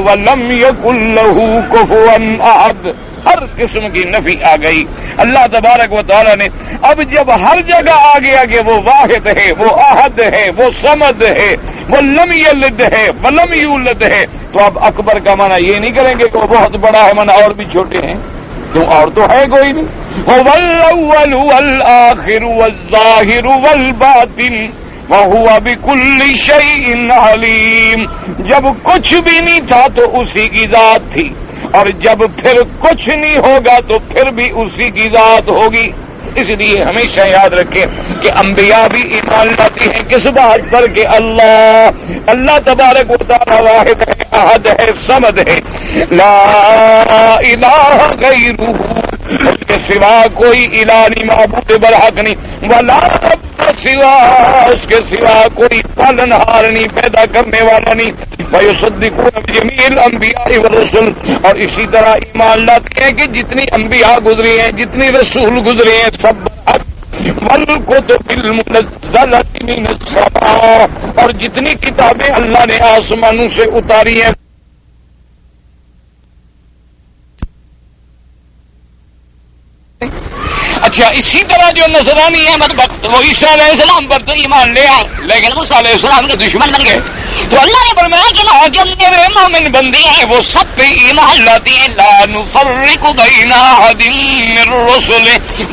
وَلَمْ يَكُنْ لَهُ كُفُوًا أَحَدٌ. ہر قسم کی نفی آ گئی. اللہ تبارک و تعالیٰ نے اب جب ہر جگہ آ گیا کہ وہ واحد ہے، وہ احد ہے، وہ صمد ہے، وہ لم یلد ہے، ولم یولد ہے، تو اب اکبر کا معنی یہ نہیں کریں گے کہ وہ بہت بڑا ہے، معنی اور بھی چھوٹے ہیں، کیوں اور تو ہے کوئی نہیں. هو الأول والآخر والظاہر والباطن وَهُوَ بِكُلِّ شَيْءٍ عَلِيمٌ. جب کچھ بھی نہیں تھا تو اسی کی ذات تھی، اور جب پھر کچھ نہیں ہوگا تو پھر بھی اسی کی ذات ہوگی. اس لیے ہمیشہ یاد رکھیں کہ انبیاء بھی ایمان لاتے ہیں کس بات پر کہ اللہ تبارک و تعالی واحد ہے، احد ہے، صمد ہے، لا الہ غیرہ، اس کے سوا کوئی الہ نہیں، معبود برحق نہیں، ولا سوا، اس کے سوا کوئی پالنہار نہیں، پیدا کرنے والا نہیں. وَيُصَدِّقُونَ بِجَمِيعِ الْأَنبِيَاءِ وَالرُّسُلِ. اور اسی طرح ایمان لاتے ہیں کہ جتنی انبیاء گزری ہیں، جتنی رسول گزرے ہیں، سب وَالْكُتُبِ الْمُنَزَّلَةِ مِنَ السَّمَاءِ. اور جتنی کتابیں اللہ نے آسمانوں سے اتاری ہیں. اچھا اسی طرح جو نصرانی ہے بدبخت، وہ عیسیٰ علیہ السلام پر تو ایمان لے آئے لیکن موسیٰ علیہ السلام کے دشمن بن گئے. تو اللہ نے فرمایا کہ جو میرے مومن بندے ہیں وہ سب پہ ایمان لاتے ہیں. لا نفرق بین احد من الرسل.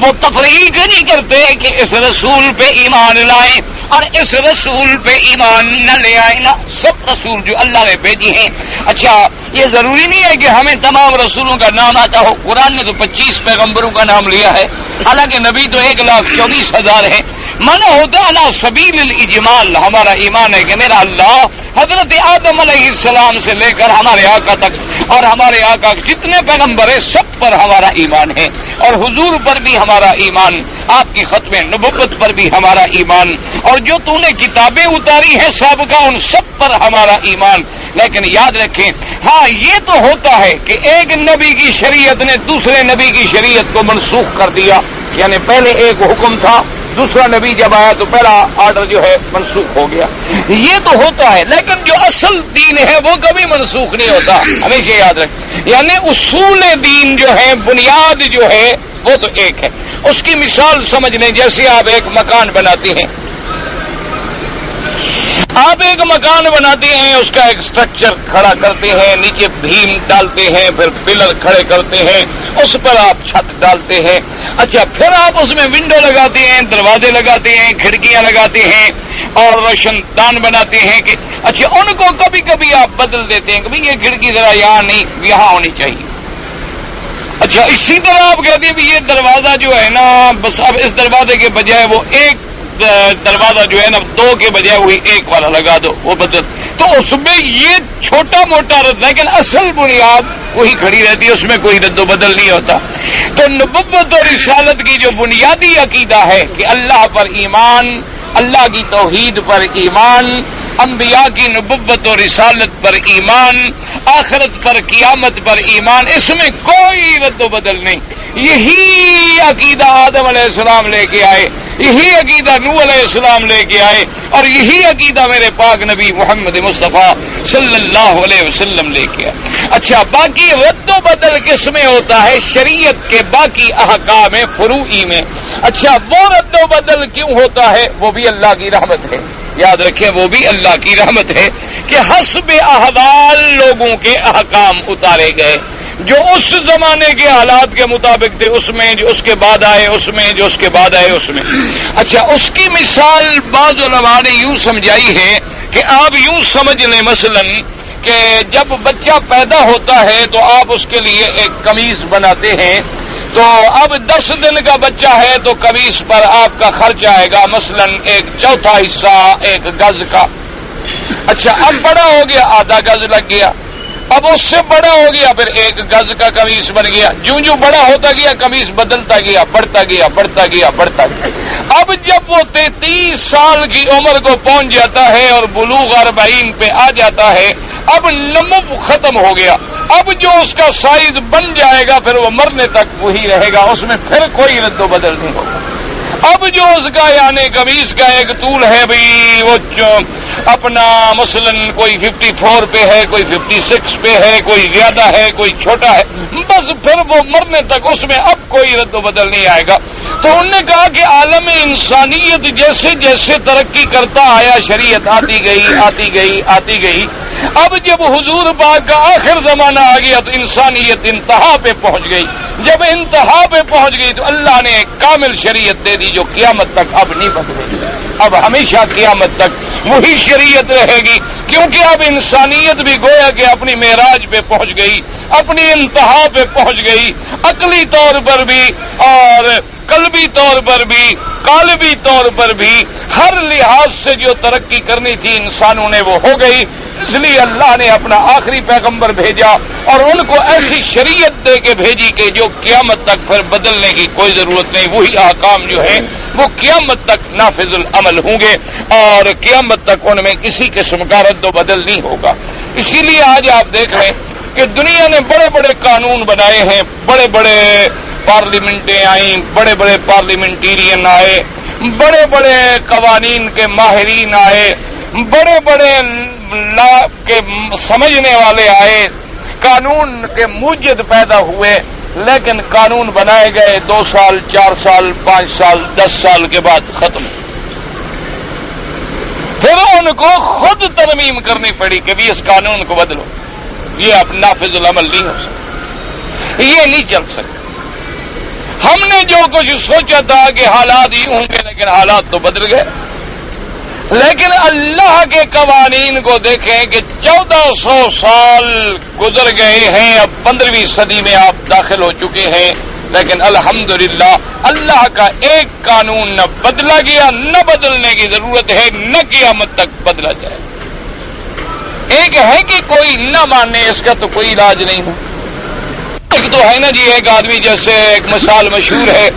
وہ تفریق نہیں کرتے کہ اس رسول پہ ایمان لائیں اور اس رسول پہ ایمان نہ لے آئے. نا سب رسول جو اللہ نے بھیجی ہیں. اچھا یہ ضروری نہیں ہے کہ ہمیں تمام رسولوں کا نام آتا ہو. قرآن نے تو 25 پیغمبروں کا نام لیا ہے، حالانکہ نبی تو 1,24,000 ہیں. من ہوتا علی سبیل الاجمال. ہمارا ایمان ہے کہ میرا اللہ حضرت آدم علیہ السلام سے لے کر ہمارے آقا تک اور ہمارے آقا جتنے پیغمبر ہیں سب پر ہمارا ایمان ہے، اور حضور پر بھی ہمارا ایمان، آپ کی ختم نبوت پر بھی ہمارا ایمان، اور جو تو نے کتابیں اتاری ہیں سابقہ ان سب پر ہمارا ایمان. لیکن یاد رکھیں ہاں یہ تو ہوتا ہے کہ ایک نبی کی شریعت نے دوسرے نبی کی شریعت کو منسوخ کر دیا، یعنی پہلے ایک حکم تھا، دوسرا نبی جب آیا تو پہلا آرڈر جو ہے منسوخ ہو گیا. یہ تو ہوتا ہے، لیکن جو اصل دین ہے وہ کبھی منسوخ نہیں ہوتا، ہمیشہ یاد رکھیں. یعنی اصول دین جو ہے، بنیاد جو ہے وہ تو ایک ہے. اس کی مثال سمجھ لیں، جیسے آپ ایک مکان بناتے ہیں، آپ ایک مکان بناتے ہیں، اس کا ایک سٹرکچر کھڑا کرتے ہیں، نیچے بھیم ڈالتے ہیں، پھر پلر کھڑے کرتے ہیں، اس پر آپ چھت ڈالتے ہیں. اچھا پھر آپ اس میں ونڈو لگاتے ہیں، دروازے لگاتے ہیں، کھڑکیاں لگاتے ہیں اور روشن دان بناتے ہیں کہ اچھا ان کو کبھی کبھی آپ بدل دیتے ہیں کہ بھئی یہ کھڑکی ذرا یہاں نہیں یہاں ہونی چاہیے. اچھا اسی طرح آپ کہتے ہیں یہ دروازہ جو ہے نا بس اب اس دروازے کے بجائے وہ ایک دروازہ جو ہے نا 2 کے بجائے وہی 1 والا لگا دو، وہ بدل. تو اس میں یہ چھوٹا موٹا رد، لیکن اصل بنیاد وہی کھڑی رہتی ہے، اس میں کوئی رد و بدل نہیں ہوتا. تو نبوت اور رسالت کی جو بنیادی عقیدہ ہے کہ اللہ پر ایمان، اللہ کی توحید پر ایمان، انبیاء کی نبوت اور رسالت پر ایمان، آخرت پر قیامت پر ایمان، اس میں کوئی رد و بدل نہیں. یہی عقیدہ آدم علیہ السلام لے کے آئے، یہی عقیدہ نوح علیہ السلام لے کے آئے، اور یہی عقیدہ میرے پاک نبی محمد مصطفیٰ صلی اللہ علیہ وسلم لے کے آئے. اچھا باقی رد و بدل کس میں ہوتا ہے؟ شریعت کے باقی احکام فروعی میں. اچھا وہ رد و بدل کیوں ہوتا ہے؟ وہ بھی اللہ کی رحمت ہے. یاد رکھیں وہ بھی اللہ کی رحمت ہے کہ حسب احوال لوگوں کے احکام اتارے گئے. جو اس زمانے کے حالات کے مطابق تھے، اس میں جو اس کے بعد آئے، اس میں جو اس کے بعد آئے، اس میں۔ اچھا، اس کی مثال بعض علماء نے یوں سمجھائی ہے کہ آپ یوں سمجھ لیں مثلاً کہ جب بچہ پیدا ہوتا ہے تو آپ اس کے لیے ایک قمیص بناتے ہیں، تو اب 10 دن کا بچہ ہے تو قمیص پر آپ کا خرچ آئے گا مثلاً 1/4 حصہ 1 گز کا۔ اچھا، اب بڑا ہو گیا، آدھا گز لگ گیا، اب اس سے بڑا ہو گیا، پھر 1 گز کا قمیص بن گیا، جو بڑا ہوتا گیا قمیص بدلتا گیا، بڑھتا گیا، بڑھتا گیا، بڑھتا گیا۔ اب جب وہ 33 سال کی عمر کو پہنچ جاتا ہے اور بلوغ 40 پہ آ جاتا ہے، اب نمو ختم ہو گیا، اب جو اس کا سائز بن جائے گا پھر وہ مرنے تک وہی رہے گا، اس میں پھر کوئی رد و بدل نہیں ہوگا۔ اب جو اس کا یعنی قمیص کا ایک طول ہے بھئی، وہ اپنا مثلاً کوئی 54 پہ ہے، کوئی 56 پہ ہے، کوئی زیادہ ہے، کوئی چھوٹا ہے، بس پھر وہ مرنے تک اس میں اب کوئی رد و بدل نہیں آئے گا۔ تو انہوں نے کہا کہ عالم انسانیت جیسے جیسے ترقی کرتا آیا، شریعت آتی گئی آتی گئی آتی گئی، اب جب حضور پاک کا آخر زمانہ آ گیا تو انسانیت انتہا پہ پہنچ گئی۔ جب انتہا پہ پہنچ گئی تو اللہ نے ایک کامل شریعت دے دی جو قیامت تک اب نہیں بدلے گی، اب ہمیشہ قیامت تک وہی شریعت رہے گی، کیونکہ اب انسانیت بھی گویا کہ اپنی معراج پہ پہنچ گئی، اپنی انتہا پہ پہنچ گئی، عقلی طور پر بھی اور قلبی طور پر بھی، قالبی طور پر بھی، ہر لحاظ سے جو ترقی کرنی تھی انسانوں نے وہ ہو گئی۔ اس لیے اللہ نے اپنا آخری پیغمبر بھیجا اور ان کو ایسی شریعت دے کے بھیجی کہ جو قیامت تک پھر بدلنے کی کوئی ضرورت نہیں، وہی احکام جو ہے وہ قیامت تک نافذ العمل ہوں گے اور قیامت تک ان میں کسی قسم کا رد و بدل نہیں ہوگا۔ اسی لیے آج آپ دیکھ رہے ہیں کہ دنیا نے بڑے بڑے قانون بنائے ہیں، بڑے بڑے پارلیمنٹیں آئیں، بڑے بڑے پارلیمنٹیرین آئے، بڑے بڑے قوانین کے ماہرین آئے، بڑے بڑے لا کے سمجھنے والے آئے، قانون کے موجد پیدا ہوئے، لیکن قانون بنائے گئے 2 سال 4 سال 5 سال 10 سال کے بعد ختم۔ پھر ان کو خود ترمیم کرنی پڑی کہ بھی اس قانون کو بدلو، یہ اب نافذ العمل نہیں ہو سکتا، یہ نہیں چل سکتا۔ ہم نے جو کچھ سوچا تھا کہ حالات ہی ہوں گے، لیکن حالات تو بدل گئے۔ لیکن اللہ کے قوانین کو دیکھیں کہ 1400 سال گزر گئے ہیں، اب 15ویں صدی میں آپ داخل ہو چکے ہیں، لیکن الحمدللہ اللہ کا ایک قانون نہ بدلا گیا، نہ بدلنے کی ضرورت ہے، نہ قیامت تک بدلا جائے۔ ایک ہے کہ کوئی نہ مانے، اس کا تو کوئی علاج نہیں ہے۔ ایک تو ہے نا جی، ایک آدمی جیسے ایک مثال مشہور ہے،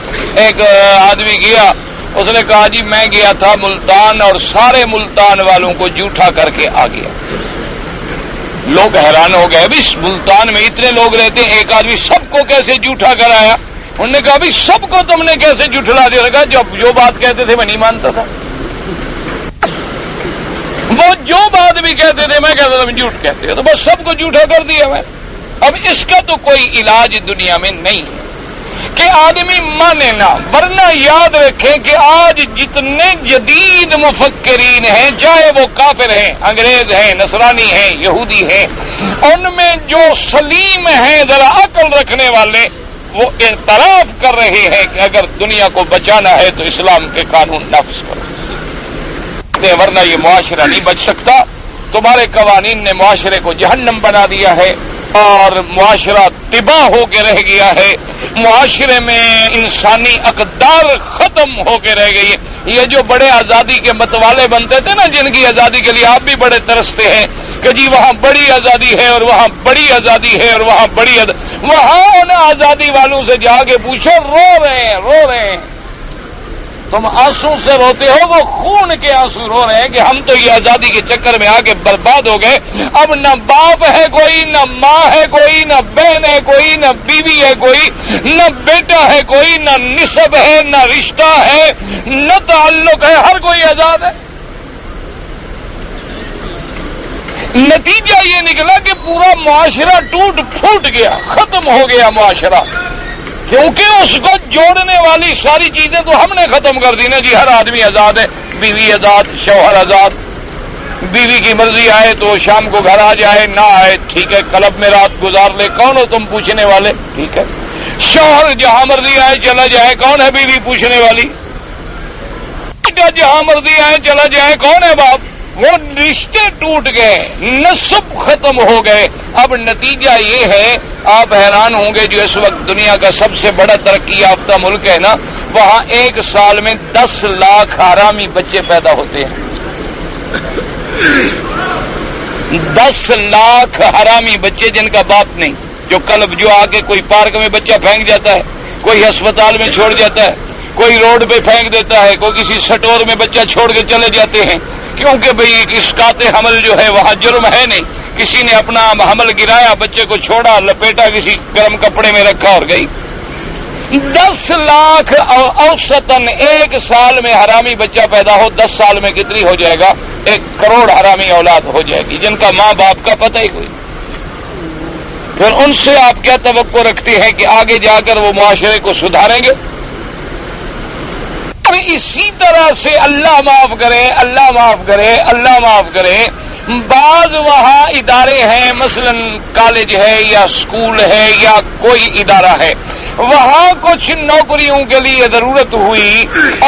ایک آدمی گیا، اس نے کہا جی میں گیا تھا ملتان اور سارے ملتان والوں کو جھوٹا کر کے آ گیا۔ لوگ حیران ہو گئے، ابھی ملتان میں اتنے لوگ رہتے ہیں، ایک آدمی سب کو کیسے جھوٹا کر آیا؟ انہوں نے کہا ابھی سب کو تم نے کیسے جھٹلا دیا؟ لگا جو بات کہتے تھے میں نہیں مانتا تھا، وہ جو بات بھی کہتے تھے میں کہتا تھا میں جھوٹ کہتے ہیں، تو بس سب کو جھوٹا کر دیا میں۔ اب اس کا تو کوئی علاج دنیا میں نہیں ہے کہ آدمی مانے نہ، ورنہ یاد رکھیں کہ آج جتنے جدید مفکرین ہیں، چاہے وہ کافر ہیں، انگریز ہیں، نصرانی ہیں، یہودی ہیں، ان میں جو سلیم ہیں، ذرا عقل رکھنے والے، وہ اعتراف کر رہے ہیں کہ اگر دنیا کو بچانا ہے تو اسلام کے قانون نافذ کرو، ورنہ یہ معاشرہ نہیں بچ سکتا۔ تمہارے قوانین نے معاشرے کو جہنم بنا دیا ہے اور معاشرہ تباہ ہو کے رہ گیا ہے، معاشرے میں انسانی اقدار ختم ہو کے رہ گئی ہے۔ یہ جو بڑے آزادی کے متوالے بنتے تھے نا، جن کی آزادی کے لیے آپ بھی بڑے ترستے ہیں کہ جی وہاں بڑی آزادی ہے اور وہاں بڑی آزادی ہے اور وہاں بڑی وہاں ان آزادی والوں سے جا کے پوچھو، رو رہے ہیں، رو رہے ہیں۔ تم آنسو سے روتے ہو، وہ خون کے آنسو رو رہے ہیں کہ ہم تو یہ آزادی کے چکر میں آ کے برباد ہو گئے، اب نہ باپ ہے کوئی، نہ ماں ہے کوئی، نہ بہن ہے کوئی، نہ بیوی ہے کوئی، نہ بیٹا ہے کوئی، نہ نسب ہے، نہ رشتہ ہے، نہ تعلق ہے، ہر کوئی آزاد ہے۔ نتیجہ یہ نکلا کہ پورا معاشرہ ٹوٹ پھوٹ گیا، ختم ہو گیا معاشرہ، کیونکہ اس کو جوڑنے والی ساری چیزیں تو ہم نے ختم کر دی نا جی۔ ہر آدمی آزاد ہے، بیوی آزاد، شوہر آزاد، بیوی کی مرضی آئے تو وہ شام کو گھر آ جائے، نہ آئے ٹھیک ہے، کلب میں رات گزار لے، کون ہو تم پوچھنے والے؟ ٹھیک ہے، شوہر جہاں مرضی آئے چلا جائے، کون ہے بیوی پوچھنے والی؟ جہاں مرضی آئے چلا جائے، کون ہے باپ؟ وہ رشتے ٹوٹ گئے، نسب ختم ہو گئے۔ اب نتیجہ یہ ہے، آپ حیران ہوں گے، جو اس وقت دنیا کا سب سے بڑا ترقی یافتہ ملک ہے نا، وہاں ایک سال میں 10 لاکھ حرامی بچے پیدا ہوتے ہیں۔ 10 لاکھ حرامی بچے جن کا باپ نہیں، جو کلب جو آگے کوئی پارک میں بچہ پھینک جاتا ہے، کوئی ہسپتال میں چھوڑ جاتا ہے، کوئی روڈ پہ پھینک دیتا ہے، کوئی کسی سٹور میں بچہ چھوڑ کے چلے جاتے ہیں، کیونکہ بھئی اسقاط حمل جو ہے وہاں جرم ہے نہیں، کسی نے اپنا حمل گرایا، بچے کو چھوڑا، لپیٹا، کسی گرم کپڑے میں رکھا اور گئی۔ 10 لاکھ اوسطاً ایک سال میں حرامی بچہ پیدا ہو، 10 سال میں کتنی ہو جائے گا؟ 1 کروڑ حرامی اولاد ہو جائے گی، جن کا ماں باپ کا پتہ ہی کوئی۔ پھر ان سے آپ کیا توقع رکھتے ہیں کہ آگے جا کر وہ معاشرے کو سدھاریں گے؟ اسی طرح سے اللہ معاف کرے، اللہ معاف کرے، اللہ معاف کرے، بعض وہاں ادارے ہیں، مثلا کالج ہے یا اسکول ہے یا کوئی ادارہ ہے، وہاں کچھ نوکریوں کے لیے ضرورت ہوئی،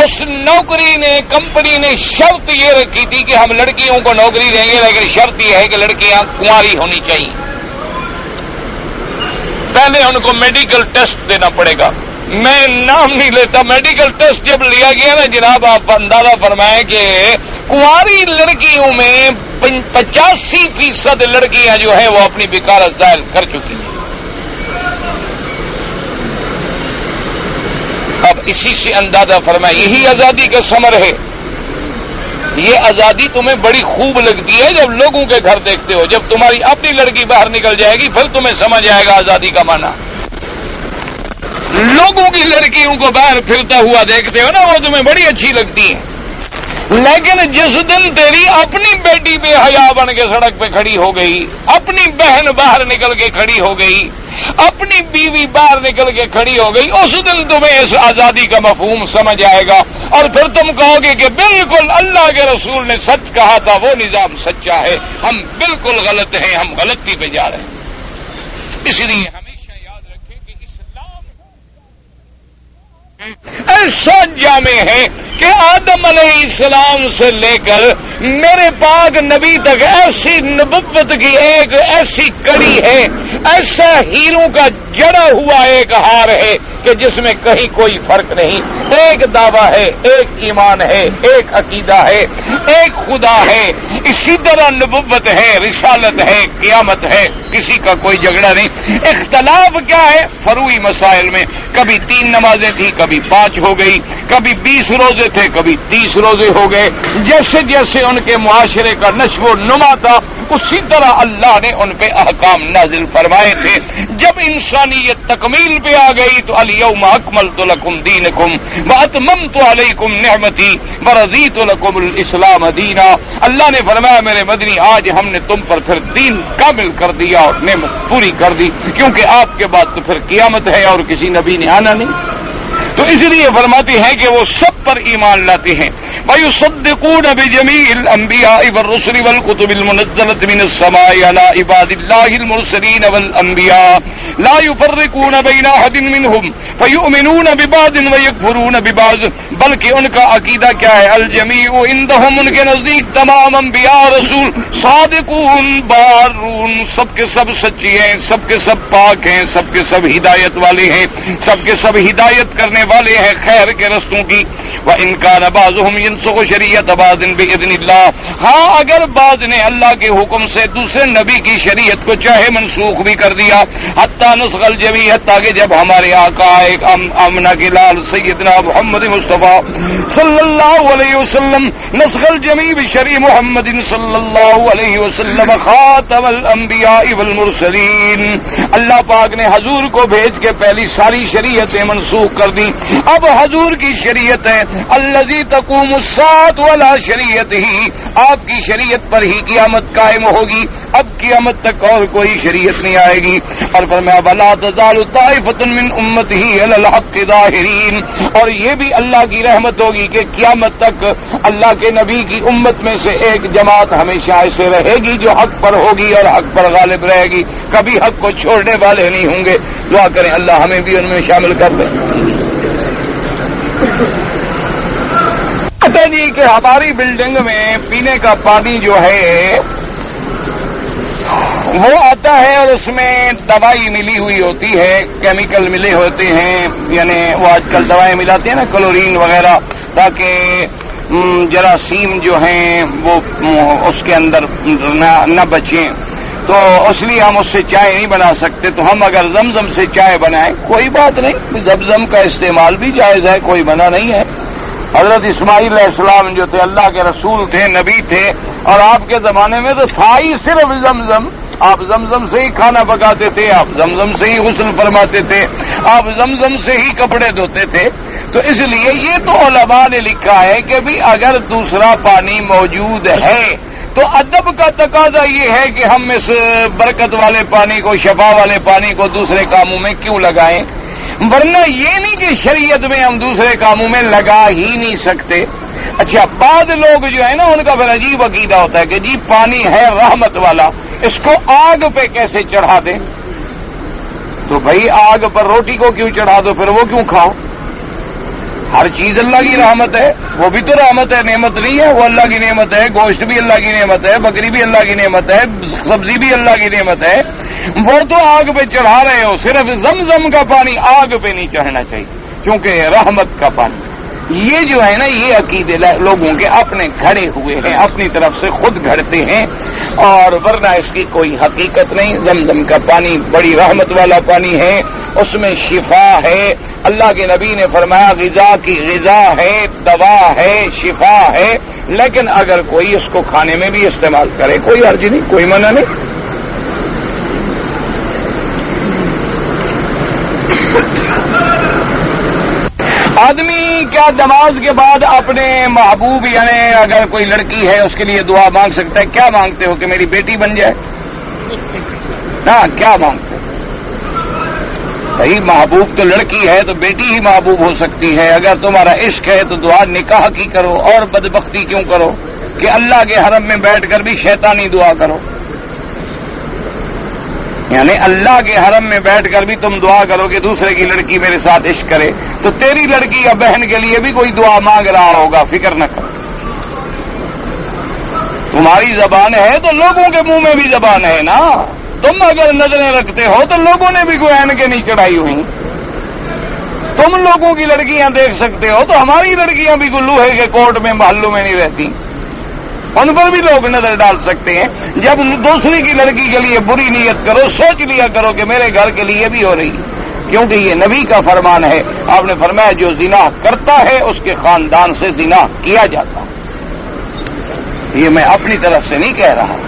اس نوکری نے، کمپنی نے شرط یہ رکھی تھی کہ ہم لڑکیوں کو نوکری دیں گے، لیکن شرط یہ ہے کہ لڑکیاں کنواری ہونی چاہیے۔ پہلے ان کو میڈیکل ٹیسٹ دینا پڑے گا، میں نام نہیں لیتا، میڈیکل ٹیسٹ جب لیا گیا نا جناب، آپ اندازہ فرمائیں کہ کنواری لڑکیوں میں 85% لڑکیاں جو ہیں وہ اپنی بکارت ظاہر کر چکی ہیں۔ اب اسی سے اندازہ فرمائیں، یہی آزادی کا ثمر ہے۔ یہ آزادی تمہیں بڑی خوب لگتی ہے جب لوگوں کے گھر دیکھتے ہو، جب تمہاری اپنی لڑکی باہر نکل جائے گی پھر تمہیں سمجھ آئے گا آزادی کا معنی۔ لوگوں کی لڑکیوں کو باہر پھرتا ہوا دیکھتے ہو نا، وہ تمہیں بڑی اچھی لگتی ہیں، لیکن جس دن تیری اپنی بیٹی بے حیا بن کے سڑک پہ کھڑی ہو گئی، اپنی بہن باہر نکل کے کھڑی ہو گئی، اپنی بیوی باہر نکل کے کھڑی ہو گئی، اس دن تمہیں اس آزادی کا مفہوم سمجھ آئے گا، اور پھر تم کہو گے کہ بالکل اللہ کے رسول نے سچ کہا تھا، وہ نظام سچا ہے، ہم بالکل غلط ہیں، ہم غلطی پہ جا رہے ہیں۔ اس لیے ہمیشہ یاد رکھیں کہ اسلام ایسا جامع ہے کہ آدم علیہ السلام سے لے کر میرے پاک نبی تک ایسی نبوت کی ایک ایسی کڑی ہے، ایسا ہیروں کا جڑا ہوا ایک ہار ہے کہ جس میں کہیں کوئی فرق نہیں، ایک دعویٰ ہے، ایک ایمان ہے، ایک عقیدہ ہے، ایک خدا ہے، اسی طرح نبوت ہے، رسالت ہے، قیامت ہے، کسی کا کوئی جھگڑا نہیں۔ اختلاف کیا ہے؟ فروعی مسائل میں، کبھی 3 نمازیں تھی، کبھی 5 ہو گئی، کبھی 20 روزے تھے، کبھی 30 روزے ہو گئے، جیسے جیسے ان کے معاشرے کا نشو و نما تھا اسی طرح اللہ نے ان پہ احکام نازل فرمائے تھے۔ جب انسانیت تکمیل پہ آ گئی تو الیوم اکملت لکم دینکم واتممت علیکم نعمتی ورضیت لکم الاسلام دینا۔ اللہ نے فرمایا میرے مدنی آج ہم نے تم پر پھر دین کامل کر دیا اور نعمت پوری کر دی، کیونکہ آپ کے بعد تو پھر قیامت ہے اور کسی نبی نے آنا نہیں۔ تو اس لیے فرماتے ہیں کہ وہ سب پر ایمان لاتے ہیں۔ وَيُصَدِّقُونَ بِجَمِيعِ الْأَنْبِيَاءِ وَالرُّسُلِ وَالْكُتُبِ الْمُنَزَّلَةِ مِنَ السَّمَاءِ عَلَى عِبَادِ اللَّهِ الْمُرْسَلِينَ وَالْأَنْبِيَاءِ لَا يُفَرِّقُونَ بَيْنَ أَحَدٍ مِّنْهُمْ فَيُؤْمِنُونَ بِبَعْضٍ وَيَكْفُرُونَ بِبَعْضٍ، بلکہ ان کا عقیدہ کیا ہے؟ الجمیع عندهم، ان کے نزدیک تمام انبیاء رسول صادقون بارون، سب کے سب سچی ہیں، سب کے سب پاک ہیں، سب کے سب ہدایت والے ہیں، سب کے سب ہدایت کرنے والے ہیں خیر کے رستوں کی۔ وَإِنْ كَانَ بَعْضُهُمْ يَنسُخُ شَرِيعَةَ بَعْضٍ بِإِذْنِ اللَّهِ، ہاں اگر بعض نے اللہ کے حکم سے دوسرے نبی کی شریعت کو چاہے منسوخ بھی کر دیا، حتیٰ نسخ الجمیع، حتیٰ کہ جب ہمارے آقا ایک آمنہ کے لال سیدنا محمد مصطفیٰ صلی اللہ علیہ وسلم نسخ الجمیع بشریع محمد صلی اللہ علیہ وسلم خاتم الانبیاء والمرسلین، اللہ پاک نے حضور کو بھیج کے پہلی ساری شریعتیں منسوخ کر دی، اب حضور کی شریعت ہے الذی تقوم الساعۃ ولا شریعت ہی، آپ کی شریعت پر ہی قیامت قائم ہوگی، اب قیامت تک اور کوئی شریعت نہیں آئے گی۔ اور فرمایا ولا تزال طائفۃ من امتی علی الحق ظاہرین، اور یہ بھی اللہ کی رحمت ہوگی کہ قیامت تک اللہ کے نبی کی امت میں سے ایک جماعت ہمیشہ ایسے رہے گی جو حق پر ہوگی اور حق پر غالب رہے گی، کبھی حق کو چھوڑنے والے نہیں ہوں گے۔ دعا کریں اللہ ہمیں بھی ان میں شامل کر دے۔ پتہ جی کہ ہماری بلڈنگ میں پینے کا پانی جو ہے وہ آتا ہے اور اس میں دوائی ملی ہوئی ہوتی ہے، کیمیکل ملے ہوتے ہیں، یعنی وہ آج کل دوائیں ملاتے ہیں نا کلورین وغیرہ، تاکہ جراثیم جو ہیں وہ اس کے اندر نہ بچیں، تو اس لیے ہم اس سے چائے نہیں بنا سکتے۔ تو ہم اگر زمزم سے چائے بنائیں کوئی بات نہیں، زمزم کا استعمال بھی جائز ہے، کوئی منع نہیں ہے۔ حضرت اسماعیل علیہ السلام جو تھے اللہ کے رسول تھے، نبی تھے، اور آپ کے زمانے میں تو تھا ہی صرف زمزم، آپ زمزم سے ہی کھانا پکاتے تھے، آپ زمزم سے ہی غسل فرماتے تھے، آپ زمزم سے ہی کپڑے دھوتے تھے۔ تو اس لیے یہ تو علماء نے لکھا ہے کہ بھی اگر دوسرا پانی موجود ہے تو ادب کا تقاضا یہ ہے کہ ہم اس برکت والے پانی کو، شفا والے پانی کو دوسرے کاموں میں کیوں لگائیں، ورنہ یہ نہیں کہ شریعت میں ہم دوسرے کاموں میں لگا ہی نہیں سکتے۔ اچھا بعض لوگ جو ہے نا ان کا پھر عجیب عقیدہ ہوتا ہے کہ جی پانی ہے رحمت والا، اس کو آگ پہ کیسے چڑھا دیں؟ تو بھائی آگ پر روٹی کو کیوں چڑھا دو، پھر وہ کیوں کھاؤ؟ ہر چیز اللہ کی رحمت ہے، وہ بھی تو رحمت ہے، نعمت نہیں ہے، وہ اللہ کی نعمت ہے، گوشت بھی اللہ کی نعمت ہے، بکری بھی اللہ کی نعمت ہے، سبزی بھی اللہ کی نعمت ہے، وہ تو آگ پہ چڑھا رہے ہو، صرف زمزم کا پانی آگ پہ نہیں چڑھنا چاہیے کیونکہ رحمت کا پانی۔ یہ جو ہے نا یہ عقیدے لوگوں کے اپنے گھڑے ہوئے ہیں، اپنی طرف سے خود گھڑتے ہیں، اور ورنہ اس کی کوئی حقیقت نہیں۔ زمزم کا پانی بڑی رحمت والا پانی ہے، اس میں شفا ہے، اللہ کے نبی نے فرمایا غذا کی غذا ہے، دوا ہے، شفا ہے، لیکن اگر کوئی اس کو کھانے میں بھی استعمال کرے کوئی حرج نہیں، کوئی منع نہیں۔ آدمی کیا نماز کے بعد اپنے محبوب یعنی اگر کوئی لڑکی ہے اس کے لیے دعا مانگ سکتا ہے؟ کیا مانگتے ہو کہ میری بیٹی بن جائے؟ ہاں کیا مانگتے ہو؟ بھائی محبوب تو لڑکی ہے تو بیٹی ہی محبوب ہو سکتی ہے۔ اگر تمہارا عشق ہے تو دعا نکاح کی کرو، اور بدبختی کیوں کرو کہ اللہ کے حرم میں بیٹھ کر بھی شیطانی دعا کرو؟ یعنی اللہ کے حرم میں بیٹھ کر بھی تم دعا کرو کہ دوسرے کی لڑکی میرے ساتھ عشق کرے، تو تیری لڑکی یا بہن کے لیے بھی کوئی دعا مانگ رہا ہوگا، فکر نہ کرو۔ تمہاری زبان ہے تو لوگوں کے منہ میں بھی زبان ہے نا، تم اگر نظریں رکھتے ہو تو لوگوں نے بھی کوئی عین کے نہیں چڑھائی ہوئی، تم لوگوں کی لڑکیاں دیکھ سکتے ہو تو ہماری لڑکیاں بھی لوہے کے کوٹ میں محلوں میں نہیں رہتی، ان پر بھی لوگ نظر ڈال سکتے ہیں۔ جب دوسری کی لڑکی کے لیے بری نیت کرو، سوچ لیا کرو کہ میرے گھر کے لیے بھی ہو رہی ہے، کیونکہ یہ نبی کا فرمان ہے۔ آپ نے فرمایا جو زنا کرتا ہے اس کے خاندان سے زنا کیا جاتا ہے، یہ میں اپنی طرف سے نہیں کہہ رہا۔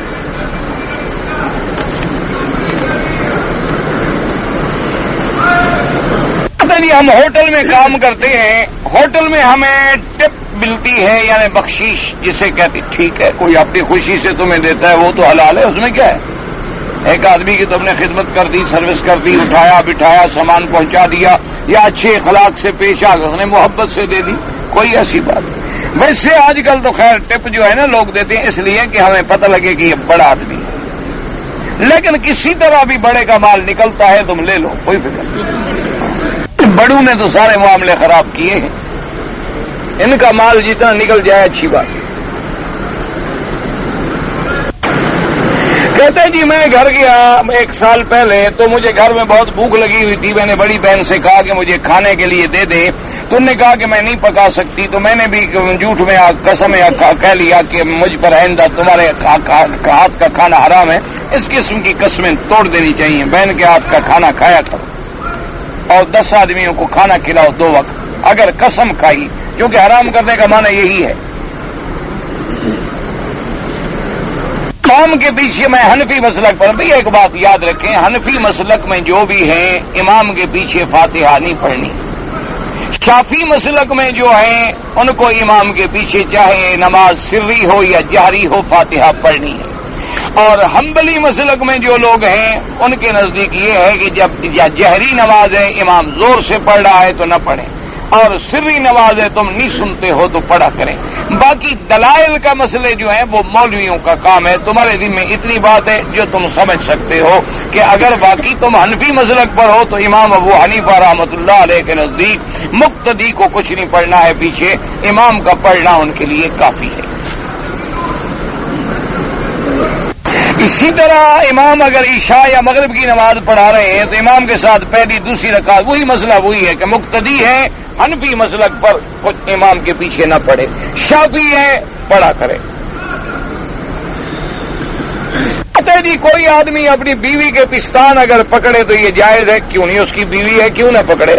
جی ہم ہوٹل میں کام کرتے ہیں، ہوٹل میں ہمیں ٹپ ملتی ہے یعنی بخشش جسے کہتے، ٹھیک ہے کوئی اپنی خوشی سے تمہیں دیتا ہے وہ تو حلال ہے، اس میں کیا ہے؟ ایک آدمی کی تم نے خدمت کر دی، سروس کر دی، اٹھایا بٹھایا، سامان پہنچا دیا، یا اچھے اخلاق سے پیش آ کر نے محبت سے دے دی، کوئی ایسی بات نہیں۔ ویسے آج کل تو خیر ٹپ جو ہے نا لوگ دیتے ہیں اس لیے کہ ہمیں پتہ لگے کہ یہ بڑا آدمی ہے، لیکن کسی طرح بھی بڑے کا مال نکلتا ہے تم لے لو، کوئی فکر نہیں۔ بڑوں نے تو سارے معاملے خراب کیے ہیں، ان کا مال جتنا نکل جائے اچھی بات ہے۔ کہتے جی میں گھر گیا 1 سال پہلے تو مجھے گھر میں بہت بھوک لگی ہوئی تھی، میں نے بڑی بہن سے کہا کہ مجھے کھانے کے لیے دے دے، تو انہوں نے کہا کہ میں نہیں پکا سکتی، تو میں نے بھی جھوٹ میں قسم کہہ لیا کہ مجھ پر آئندہ تمہارے ہاتھ کا کھانا حرام ہے۔ اس قسم کی قسمیں توڑ دینی چاہیے، بہن کے ہاتھ کا کھانا کھایا کرو اور 10 آدمیوں کو کھانا کھلاؤ 2 وقت، اگر قسم کھائی، کیونکہ حرام کرنے کا معنی یہی ہے۔ امام کے پیچھے میں حنفی مسلک پر بھی ایک بات یاد رکھیں، حنفی مسلک میں جو بھی ہیں امام کے پیچھے فاتحہ نہیں پڑھنی، شافعی مسلک میں جو ہیں ان کو امام کے پیچھے چاہے نماز سری ہو یا جہری ہو فاتحہ پڑھنی ہے، اور حنبلی مسلک میں جو لوگ ہیں ان کے نزدیک یہ ہے کہ جب جہری نماز ہے امام زور سے پڑھ رہا ہے تو نہ پڑھیں، اور سری نماز ہے تم نہیں سنتے ہو تو پڑھا کریں۔ باقی دلائل کا مسئلے جو ہیں وہ مولویوں کا کام ہے۔ تمہارے دل میں اتنی بات ہے جو تم سمجھ سکتے ہو کہ اگر باقی تم حنفی مسلک پر ہو تو امام ابو حنیفہ رحمۃ اللہ علیہ کے نزدیک مقتدی کو کچھ نہیں پڑھنا ہے، پیچھے امام کا پڑھنا ان کے لیے کافی ہے۔ اسی طرح امام اگر عشاء یا مغرب کی نماز پڑھا رہے ہیں تو امام کے ساتھ پہلی دوسری رکعت وہی مسئلہ وہی ہے کہ مقتدی ہے، حنفی مسلک پر کچھ امام کے پیچھے نہ پڑھے، شافعی ہے پڑھا کرے۔ جی کوئی آدمی اپنی بیوی کے پستان اگر پکڑے تو یہ جائز ہے، کیوں نہیں؟ اس کی بیوی ہے، کیوں نہ پکڑے؟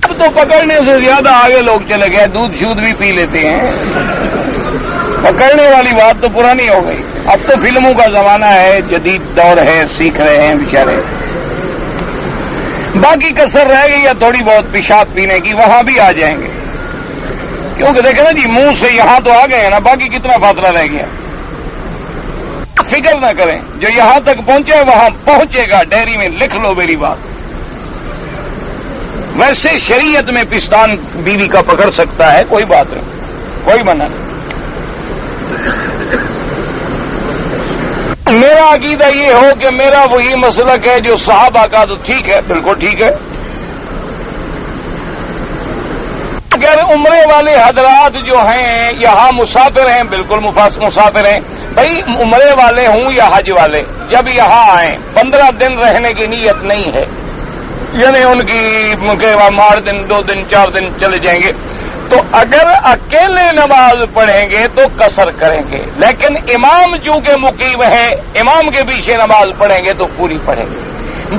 اب تو پکڑنے سے زیادہ آگے لوگ چلے گئے، دودھ شودھ بھی پی لیتے ہیں، پکڑنے والی بات تو پرانی ہو گئی۔ اب تو فلموں کا زمانہ ہے، جدید دور ہے، سیکھ رہے ہیں بیچارے۔ باقی کسر رہ گئی یا تھوڑی بہت پیشاب پینے کی، وہاں بھی آ جائیں گے، کیونکہ دیکھیں نا جی منہ سے یہاں تو آ گئے ہیں نا، باقی کتنا فاصلہ رہ گیا؟ فکر نہ کریں، جو یہاں تک پہنچے وہاں پہنچے گا، ڈائری میں لکھ لو میری بات۔ ویسے شریعت میں پستان بیوی کا پکڑ سکتا ہے، کوئی بات نہیں، کوئی منع نہیں۔ میرا عقیدہ یہ ہو کہ میرا وہی مسلک ہے جو صحابہ کا، تو ٹھیک ہے، بالکل ٹھیک ہے۔ اگر عمرے والے حضرات جو ہیں یہاں مسافر ہیں، بالکل مسافر ہیں، بھائی عمرے والے ہوں یا حج والے، جب یہاں آئیں 15 دن رہنے کی نیت نہیں ہے، یعنی ان کی مار دن 2 دن 4 دن چلے جائیں گے، تو اگر اکیلے نماز پڑھیں گے تو قصر کریں گے، لیکن امام چونکہ مقیم ہے، امام کے پیچھے نماز پڑھیں گے تو پوری پڑھیں گے۔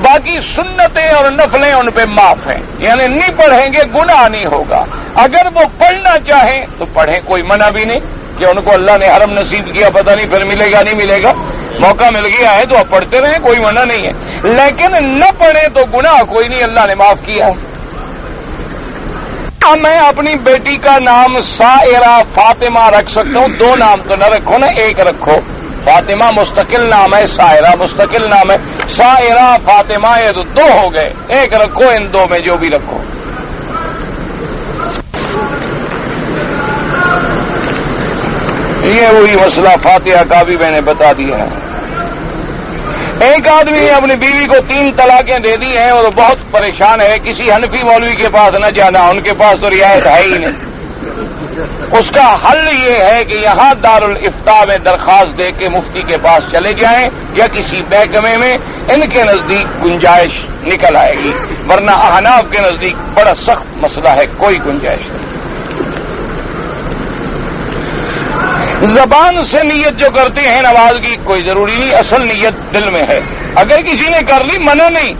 باقی سنتیں اور نفلیں ان پہ معاف ہیں، یعنی نہیں پڑھیں گے گناہ نہیں ہوگا۔ اگر وہ پڑھنا چاہیں تو پڑھیں، کوئی منع بھی نہیں کہ ان کو اللہ نے حرم نصیب کیا، پتہ نہیں پھر ملے گا نہیں ملے گا، موقع مل گیا ہے تو آپ پڑھتے رہیں، کوئی منع نہیں ہے، لیکن نہ پڑھیں تو گناہ کوئی نہیں، اللہ نے معاف کیا ہے۔ میں اپنی بیٹی کا نام سائرہ فاطمہ رکھ سکتا ہوں، 2 نام تو نہ رکھو نا، ایک رکھو۔ فاطمہ مستقل نام ہے، سائرہ مستقل نام ہے، سائرہ فاطمہ یہ تو 2 ہو گئے، ایک رکھو، ان 2 میں جو بھی رکھو۔ یہ وہی مسئلہ فاتحہ کا بھی میں نے بتا دیا ہے۔ ایک آدمی نے اپنی بیوی کو 3 طلاقیں دے دی ہیں اور بہت پریشان ہے، کسی حنفی مولوی کے پاس نہ جانا، ان کے پاس تو رعایت ہے ہی نہیں۔ اس کا حل یہ ہے کہ یہاں دارالافتاء میں درخواست دے کے مفتی کے پاس چلے جائیں یا کسی محکمے میں، ان کے نزدیک گنجائش نکل آئے گی، ورنہ احناف کے نزدیک بڑا سخت مسئلہ ہے، کوئی گنجائش نہیں۔ زبان سے نیت جو کرتے ہیں نماز کی کوئی ضروری نہیں، اصل نیت دل میں ہے، اگر کسی نے کر لی منع نہیں،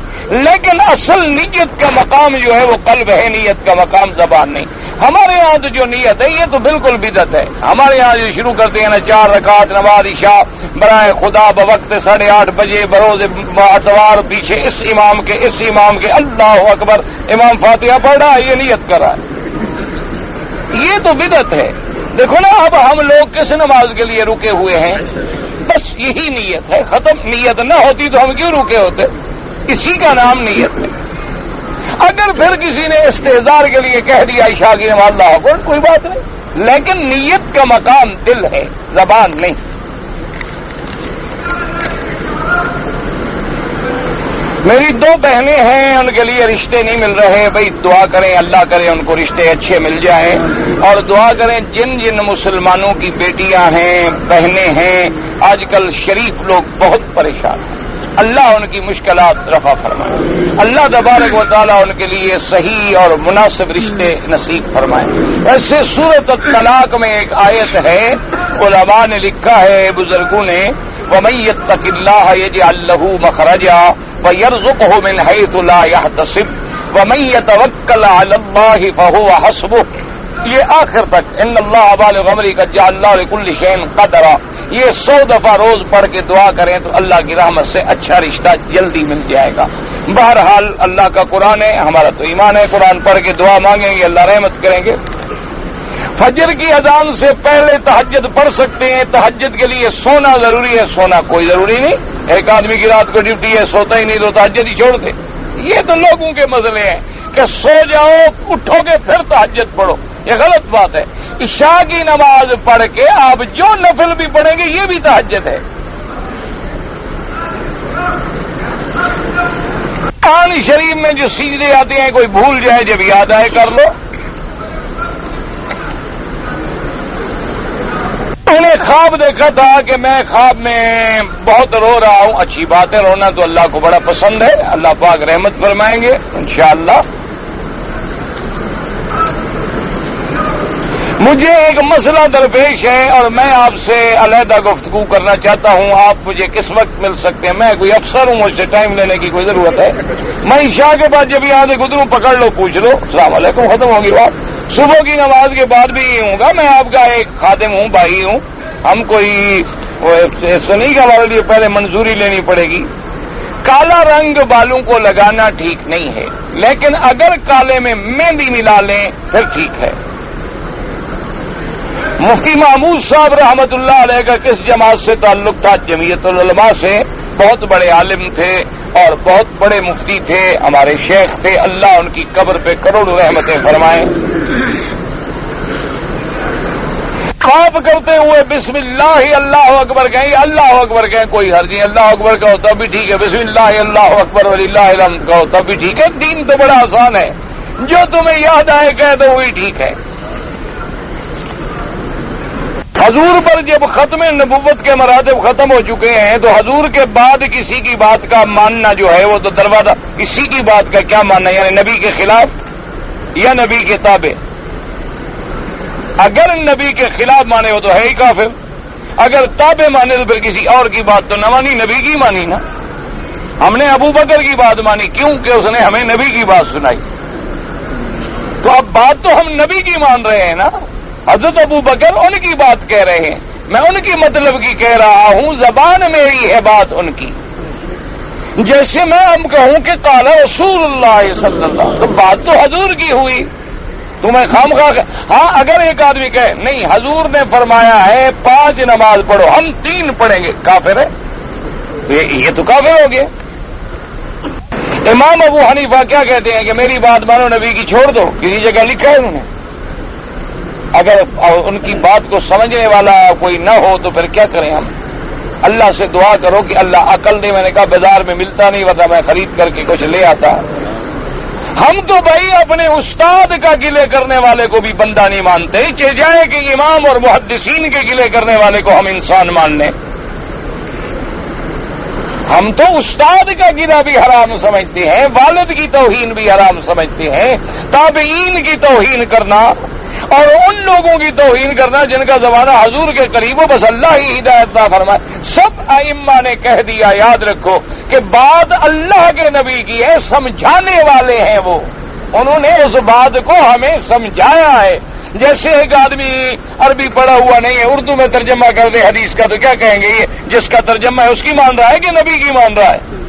لیکن اصل نیت کا مقام جو ہے وہ قلب ہے، نیت کا مقام زبان نہیں۔ ہمارے یہاں تو جو نیت ہے یہ تو بالکل بدعت ہے۔ ہمارے یہاں جو شروع کرتے ہیں نا 4 رکعت نماز عشاء برائے خدا بوقت 8:30 بجے بروز اتوار، پیچھے اس امام کے اللہ اکبر، امام فاتحہ پڑھ رہا ہے، یہ نیت کر رہا ہے، یہ تو بدعت ہے۔ دیکھو نا اب ہم لوگ کس نماز کے لیے رکے ہوئے ہیں؟ بس یہی نیت ہے، ختم۔ نیت نہ ہوتی تو ہم کیوں رکے ہوتے؟ اسی کا نام نیت ہے۔ اگر پھر کسی نے استحضار کے لیے کہہ دیا عشاء کی نماز اللہ اکبر، کوئی بات نہیں، لیکن نیت کا مقام دل ہے، زبان نہیں۔ میری 2 بہنیں ہیں، ان کے لیے رشتے نہیں مل رہے، بھائی دعا کریں، اللہ کرے ان کو رشتے اچھے مل جائیں، اور دعا کریں جن مسلمانوں کی بیٹیاں ہیں، بہنیں ہیں، آج کل شریف لوگ بہت پریشان ہیں، اللہ ان کی مشکلات رفع فرمائے، اللہ تبارک و تعالیٰ ان کے لیے صحیح اور مناسب رشتے نصیب فرمائے۔ ایسے سورۃ الطلاق میں ایک آیت ہے، علماء نے لکھا ہے، بزرگوں نے، وَمَن يَتَّقِ اللَّهَ يَجْعَل لَّهُ مَخْرَجًا وَيَرْزُقْهُ مِنْ حَيْثُ لَا يَحْتَسِبُ وَمَن يَتَوَكَّلْ عَلَى اللَّهِ فَهُوَ حَسْبُهُ، یہ آخر تک، ان اللہ بالغ امرہ قد جعل اللہ لكل شيء قدرا، یہ 100 دفعہ روز پڑھ کے دعا کریں تو اللہ کی رحمت سے اچھا رشتہ جلدی مل جائے گا۔ بہرحال اللہ کا قرآن ہے، ہمارا تو ایمان ہے، قرآن پڑھ کے دعا مانگیں گے اللہ رحمت کریں گے۔ فجر کی اذان سے پہلے تہجد پڑھ سکتے ہیں، تہجد کے لیے سونا ضروری ہے، سونا کوئی ضروری نہیں۔ ایک آدمی کی رات کو ڈیوٹی ہے، سوتا ہی نہیں تو تہجد ہی چھوڑ دے۔ یہ تو لوگوں کے مسئلے ہیں کہ سو جاؤ اٹھو گے پھر تہجد پڑھو، یہ غلط بات ہے۔ عشاء کی نماز پڑھ کے آپ جو نفل بھی پڑھیں گے یہ بھی تہجد ہے۔ قرآن شریف میں جو سجدے آتے ہیں کوئی بھول جائے جب یاد آئے کر لو۔ میں نے خواب دیکھا تھا کہ میں خواب میں بہت رو رہا ہوں، اچھی بات ہے، رونا تو اللہ کو بڑا پسند ہے، اللہ پاک رحمت فرمائیں گے انشاءاللہ۔ مجھے ایک مسئلہ درپیش ہے اور میں آپ سے علیحدہ گفتگو کرنا چاہتا ہوں۔ آپ مجھے کس وقت مل سکتے ہیں؟ میں کوئی افسر ہوں، مجھ سے ٹائم لینے کی کوئی ضرورت ہے؟ میں عشاء کے بعد جب یہاں سے گزروں پکڑ لو، پوچھ لو، السلام علیکم، ختم ہوگی بات۔ صبح کی نماز کے بعد بھی یہ ہوں گا، میں آپ کا ایک خادم ہوں، بھائی ہوں، ہم کوئی ایسا نہیں کہ ہمارے لیے پہلے منظوری لینی پڑے گی۔ کالا رنگ بالوں کو لگانا ٹھیک نہیں ہے، لیکن اگر کالے میں مہندی ملا لیں پھر ٹھیک ہے۔ مفتی محمود صاحب رحمت اللہ علیہ کا کس جماعت سے تعلق تھا؟ جمعیت العلماء سے۔ بہت بڑے عالم تھے اور بہت بڑے مفتی تھے، ہمارے شیخ تھے، اللہ ان کی قبر پہ کروڑوں رحمتیں فرمائیں۔ خواب کرتے ہوئے بسم اللہ اللہ اکبر کہیں، اللہ اکبر کہیں، کوئی حرج نہیں، اللہ اکبر کہو تب بھی ٹھیک ہے، بسم اللہ اللہ اکبر وللہ الحمد کہو تب بھی ٹھیک ہے۔ دین تو بڑا آسان ہے، جو تمہیں یاد آئے کہہ دو وہی ٹھیک ہے۔ حضور پر جب ختم نبوت کے مراتب ختم ہو چکے ہیں تو حضور کے بعد کسی کی بات کا ماننا جو ہے وہ تو دروازہ، کسی کی بات کا کیا ماننا، یعنی نبی کے خلاف یا نبی کے تابع؟ اگر نبی کے خلاف مانے ہو تو ہے ہی کافر، اگر تابع مانے تو پھر کسی اور کی بات تو نہ مانی، نبی کی مانی نا۔ ہم نے ابو بکر کی بات مانی کیونکہ اس نے ہمیں نبی کی بات سنائی، تو اب بات تو ہم نبی کی مان رہے ہیں نا۔ حضرت ابو بکر ان کی بات کہہ رہے ہیں، میں ان کی مطلب کی کہہ رہا ہوں، زبان میری ہے بات ان کی۔ جیسے میں ہم کہوں کہ قال رسول اللہ صلی اللہ، تو بات تو حضور کی ہوئی، تمہیں خامخواہ۔ ہاں اگر ایک آدمی کہے نہیں حضور نے فرمایا ہے 5 نماز پڑھو، ہم 3 پڑھیں گے، کافر ہے، یہ تو کافر ہو گیا۔ امام ابو حنیفہ کیا کہتے ہیں کہ میری بات مانو نبی کی چھوڑ دو، کسی جگہ لکھا ہے انہوں نے؟ اگر ان کی بات کو سمجھنے والا کوئی نہ ہو تو پھر کیا کریں ہم؟ اللہ سے دعا کرو کہ اللہ عقل دے۔ میں نے کہا بازار میں ملتا نہیں ورنہ میں خرید کر کے کچھ لے آتا۔ ہم تو بھائی اپنے استاد کا گلے کرنے والے کو بھی بندہ نہیں مانتے، چاہے کہ امام اور محدثین کے گلے کرنے والے کو ہم انسان مان لیں۔ ہم تو استاد کا گلہ بھی حرام سمجھتے ہیں، والد کی توہین بھی حرام سمجھتے ہیں، تابعین کی توہین کرنا اور ان لوگوں کی توہین کرنا جن کا زمانہ حضور کے قریب ہو، بس اللہ ہی ہدایت نہ فرمائے۔ سب ائمہ نے کہہ دیا، یاد رکھو کہ بات اللہ کے نبی کی ہے، سمجھانے والے ہیں وہ، انہوں نے اس بات کو ہمیں سمجھایا ہے۔ جیسے ایک آدمی عربی پڑھا ہوا نہیں ہے، اردو میں ترجمہ کر دے حدیث کا تو کیا کہیں گے، یہ جس کا ترجمہ ہے اس کی مان رہا ہے کہ نبی کی مان رہا ہے؟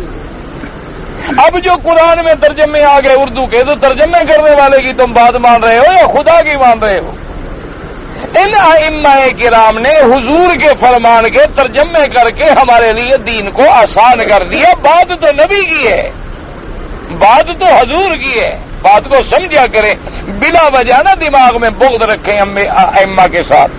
اب جو قرآن میں ترجمے آ گئے اردو کے، تو ترجمے کرنے والے کی تم بات مان رہے ہو یا خدا کی مان رہے ہو؟ ان ائمہ کرام نے حضور کے فرمان کے ترجمے کر کے ہمارے لیے دین کو آسان کر دیا۔ بات تو نبی کی ہے، بات تو حضور کی ہے، بات کو سمجھا کریں، بلا وجہ نہ دماغ میں بغض رکھیں ائمہ کے ساتھ۔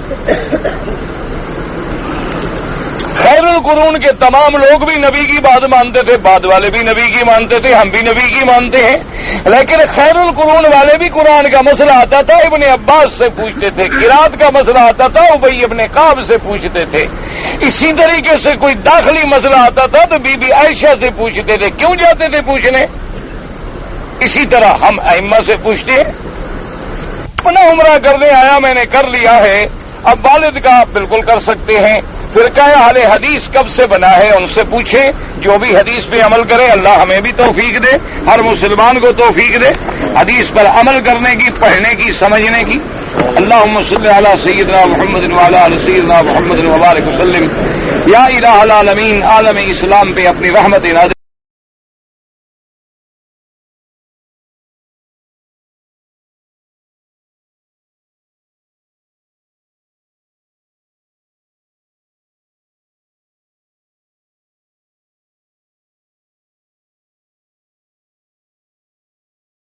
خیر القرون کے تمام لوگ بھی نبی کی بات مانتے تھے، بعد والے بھی نبی کی مانتے تھے، ہم بھی نبی کی مانتے ہیں، لیکن خیر القرون والے بھی قرآن کا مسئلہ آتا تھا ابن عباس سے پوچھتے تھے، قرات کا مسئلہ آتا تھا ابی ابن کعب سے پوچھتے تھے، اسی طریقے سے کوئی داخلی مسئلہ آتا تھا تو بی بی عائشہ سے پوچھتے تھے۔ کیوں جاتے تھے پوچھنے؟ اسی طرح ہم ائمہ سے پوچھتے ہیں۔ اپنا عمرہ کرنے آیا، میں نے کر لیا ہے، اب والد کا آپ بالکل کر سکتے ہیں۔ فرقہ اہل حدیث کب سے بنا ہے ان سے پوچھیں، جو بھی حدیث پہ عمل کرے اللہ ہمیں بھی توفیق دے، ہر مسلمان کو توفیق دے حدیث پر عمل کرنے کی، پڑھنے کی، سمجھنے کی۔ اللہم صلی علی سیدنا محمد وعلی آل سیدنا محمد وبارک وسلم۔ یا الہ العالمین، عالم اسلام پہ اپنی رحمت نازل